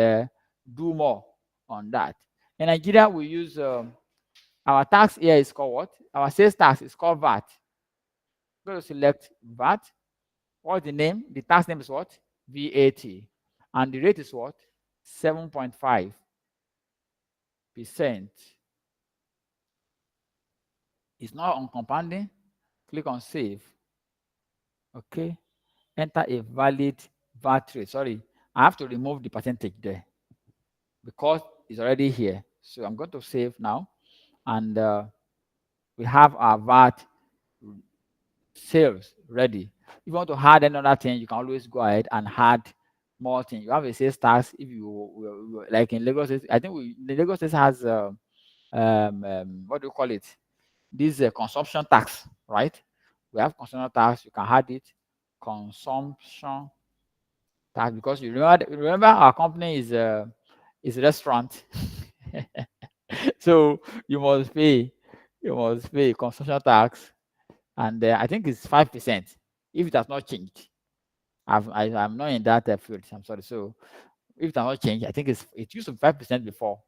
do more on that. In Nigeria, we use our tax here is called what? Our sales tax is called VAT. Go to select VAT. What's the name? The tax name is what? VAT. And the rate is what? 7.5%. It's not on compounding. Click on save. Okay. enter a valid VAT rate. Sorry, I have to remove the percentage there because it's already here. So I'm going to save now, and we have our VAT sales ready. If you want to add another thing, you can always go ahead and add more things. You have a sales tax. If like in Lagos, I think the Lagos State has what do you call it? This consumption tax, right? We have consumption tax. You can add it. Consumption tax, because you remember our company is a restaurant. So you must pay consumption tax, and I think it's 5% if it has not changed. I'm not in that field. I'm sorry. So if it has not changed, I think it used to be 5% before,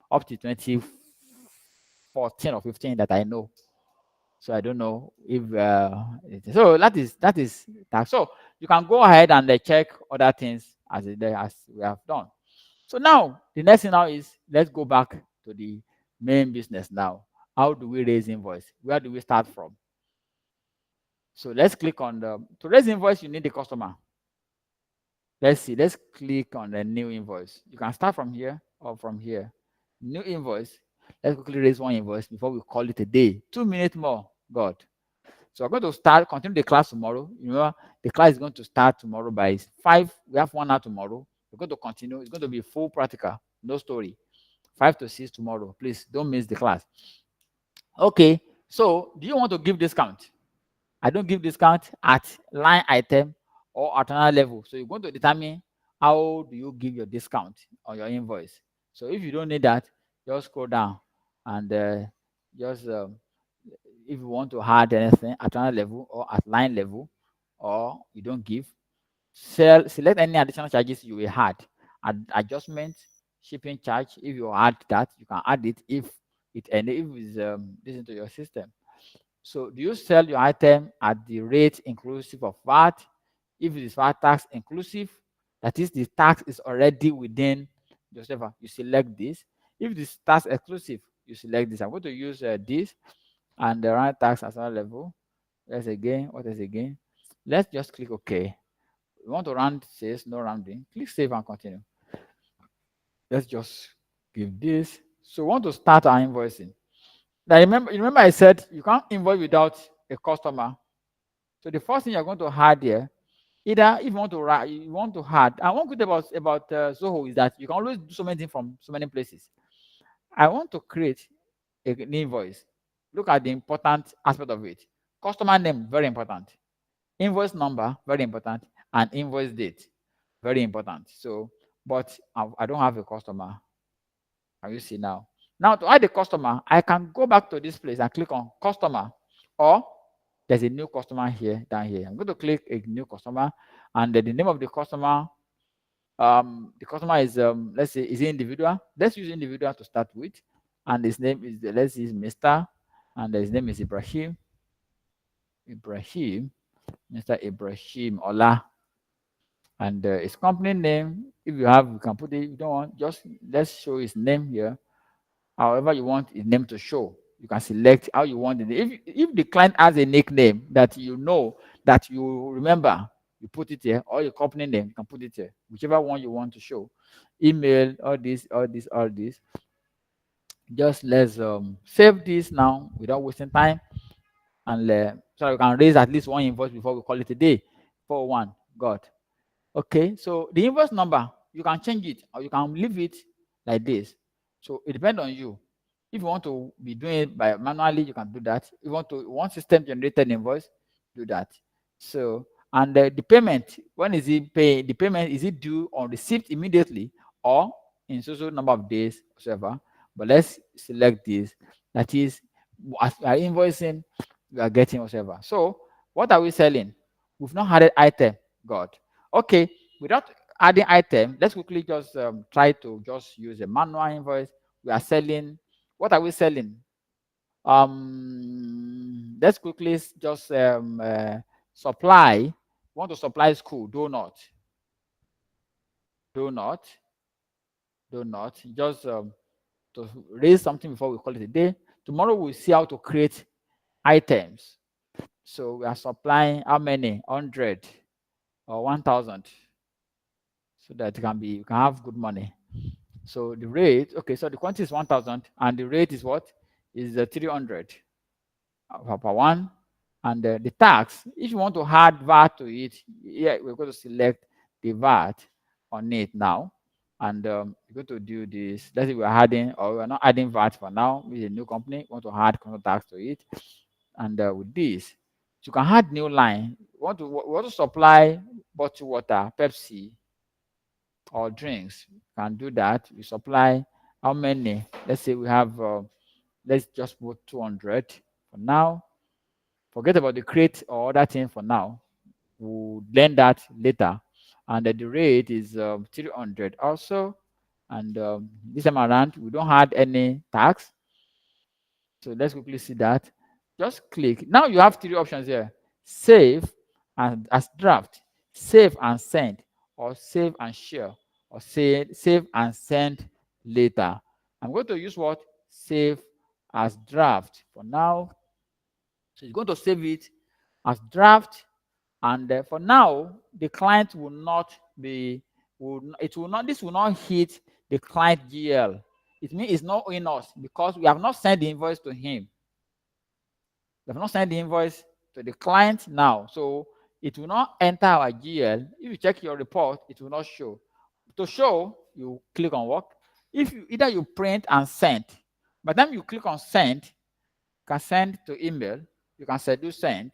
up to 2014 or 15 that I know. So I don't know if so that is tax. So you can go ahead and check other things as we have done. So now the next thing now is, let's go back to the main business now. How do we raise invoice? Where do we start from? So let's click on to raise invoice. You need the customer. Let's see. Let's click on the new invoice. You can start from here or from here. New invoice. Let's quickly raise one invoice before we call it a day. 2 minutes more. God. So we're going to continue the class tomorrow. You know, the class is going to start tomorrow by 5. We have 1 hour tomorrow. We're going to continue. It's going to be full practical, no story. 5 to 6 tomorrow. Please don't miss the class. Okay. So do you want to give discount? I don't give discount at line item or at another level. So you're going to determine how do you give your discount on your invoice. So if you don't need that, just scroll down and just if you want to add anything at another level or at line level, or you don't give, select any additional charges you will add. Adjustment, shipping charge. If you add that, you can add it if it enables this into your system. So do you sell your item at the rate inclusive of VAT? If it is VAT tax inclusive, that is the tax is already within your server, you select this. If it is tax exclusive, you select this. I'm going to use this and the run tax as one level. Yes, again, what is again? Let's just click OK. We want to round sales, no rounding. Click save and continue. Let's just give this. So we want to start our invoicing. Now remember I said you can't invoice without a customer. So the first thing you're going to add here, either if you want to add, and one good thing about Zoho is that you can always do so many things from so many places. I want to create an invoice. Look at the important aspect of it. Customer name, very important. Invoice number, very important. And invoice date, very important. So, but I don't have a customer. Can you see now? Now to add a customer, I can go back to this place and click on customer, or there's a new customer here, down here. I'm going to click a new customer, and the name of the customer is let's say is individual. Let's use individual to start with, and his name is let's use Mr. and his name is Ibrahim. Mr. Ibrahim Ola, and his company name. If you have, you can put it. If you don't want, just let's show his name here. However you want his name to show, you can select how you want it. If the client has a nickname that you know, that you remember, you put it here, or your company name, you can put it here, whichever one you want to show. Email, all this. Just let's save this now without wasting time, and so we can raise at least one invoice before we call it a day. 401. God. Okay, so the invoice number, you can change it or you can leave it like this. So it depends on you. If you want to be doing it by manually, you can do that. If you want system generated invoice, do that. So, and the payment, when is it paid? The payment, is it due on receipt immediately or in so number of days, whatever? But let's select this. That is, as we are invoicing, we are getting whatever. So, what are we selling? We've not added item. God. Okay, without adding item, let's quickly just try to just use a manual invoice. We are selling. What are we selling? Let's quickly just supply. Want to supply school donut. Just to raise something before we call it a day. Tomorrow we'll see how to create items. So we are supplying how many? 100. or 1,000, so that you can have good money. So the rate, okay, so the quantity is 1,000 and the rate is what? Is 300 per one. And the tax, if you want to add VAT to it, yeah, we're going to select the VAT on it now. And you're going to do this. Let's say we're adding, or we're not adding VAT for now. With a new company, want to add control tax to it. And with this, you can add new line. We want to supply bottled water, Pepsi, or drinks. You can do that. We supply how many? Let's say we have, let's just put 200 for now. Forget about the crate or other thing for now. We'll learn that later. And the rate is 300 also. And this time around, we don't have any tax. So let's quickly see that. Just click. Now you have three options here: save and as draft, save and send, or save and share, or save and send later. I'm going to use what? Save as draft for now. So you're going to save it as draft, and for now, the client will not be, it will not, this will not hit the client GL. It means it's not owing us because we have not sent the invoice to him. We have not sent the invoice to the client now. So it will not enter our GL. If you check your report, it will not show. To show, you click on work. If you either you print and send, by the time you click on send, you can send to email, you can say do send.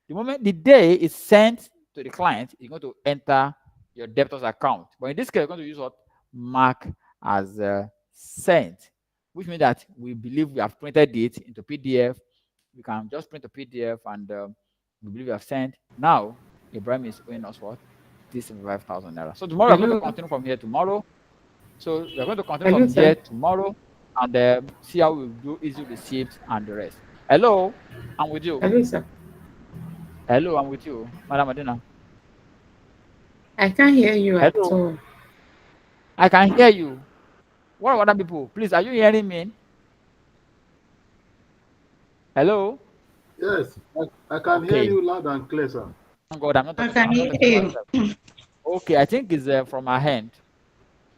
The moment the day is sent to the client, you're going to enter your debtors account. But in this case, you're going to use what? Mark as sent, which means that we believe we have printed it into PDF. We can just print a PDF and we believe we have sent. Now, Ibrahim is owing us what? This 5,000 naira. So tomorrow, we're going to Hello. continue from here tomorrow. So we're going to continue Hello, from here sir. tomorrow and see how we do easy receipts and the rest. Hello, I'm with you. Hello, sir. Hello, I'm with you, Madam Adina. I can't hear you at Hello, all. I can hear you. What are other people? Please, are you hearing me? Hello? Yes, I can hear Okay. you loud and clear, sir. Thank God, I can I'm not hear talking to you. myself. Okay, I think it's from our hand.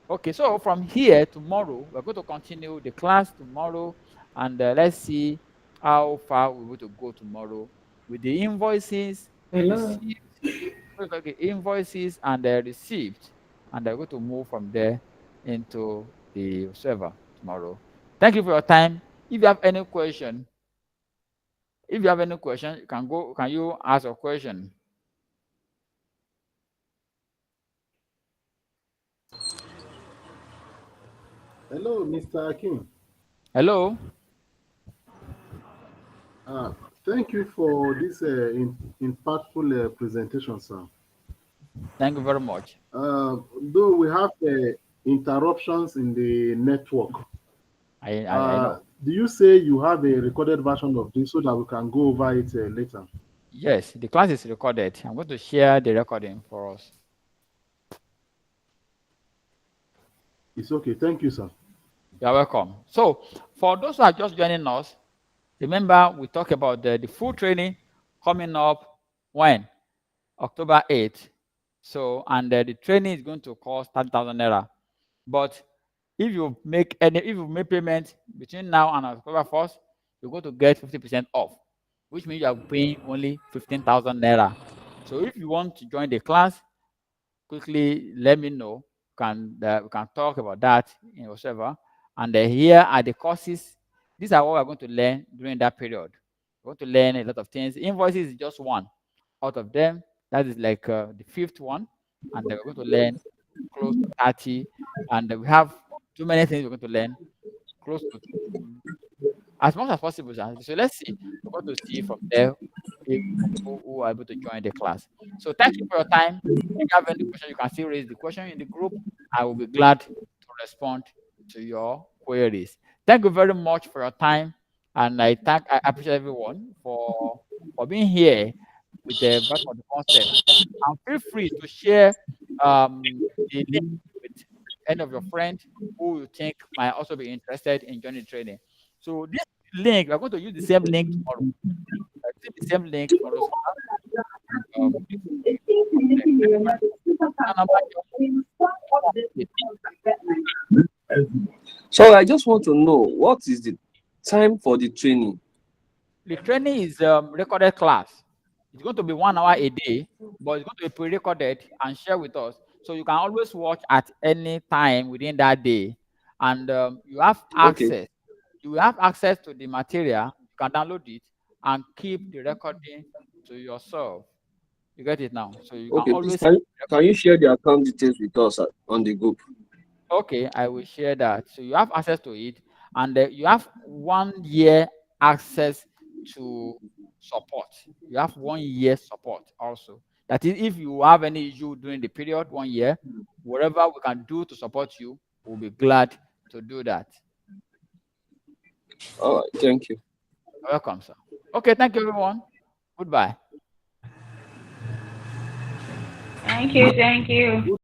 Okay, so from here tomorrow, we're going to continue the class tomorrow, and let's see how far we're going to go tomorrow with the invoices, Hello. receipts, okay, invoices and the receipt, and I'm going to move from there into the server tomorrow. Thank you for your time. If you have any question, you can go. Can you ask a question? Hello, Mr. Akin. Hello. Uh, Thank you for this impactful presentation, sir. Thank you very much. Though we have interruptions in the network, I know. do you say you have a recorded version of this so that we can go over it later? Yes, the class is recorded. I'm going to share the recording for us. It's okay. Thank you, sir. You're welcome. So, for those who are just joining us, remember we talked about the full training coming up when? October 8th. So, and the training is going to cost 30,000 naira. But if you make payment between now and October 1st, you're going to get 50% off, which means you are paying only 15,000 naira. So if you want to join the class, quickly let me know. We can talk about that in your server. And here are the courses. These are what we're going to learn during that period. We're going to learn a lot of things. Invoices is just one out of them. That is like the fifth one. And then we're going to learn close to 30. And we have too many things we're going to learn close to as much as possible. So let's see. We're going to see from there if who are able to join the class. So thank you for your time. If you have any question, you can still raise the question in the group. I will be glad to respond to your queries. Thank you very much for your time. And I appreciate everyone for being here with the back of the concept. And feel free to share the link with any of your friends who you think might also be interested in joining training. So this link, we're going to use the same link tomorrow. Using the same link tomorrow. And, So I just want to know, what is the time for the training? The training is recorded class. It's going to be 1 hour a day, but it's going to be pre-recorded and shared with us. So you can always watch at any time within that day. And you have Okay. access. You will have access to the material. You can download it and keep the recording to yourself. You get it now? So you can Okay, please always can you share the account details with us on the group? Okay, I will share that. So you have access to it, and you have 1 year access to support. You have 1 year support also. That is, if you have any issue during the period 1 year, whatever we can do to support you, we'll be glad to do that. All right, thank you. Welcome, sir. Okay, thank you, everyone. Goodbye. Thank you. Thank you.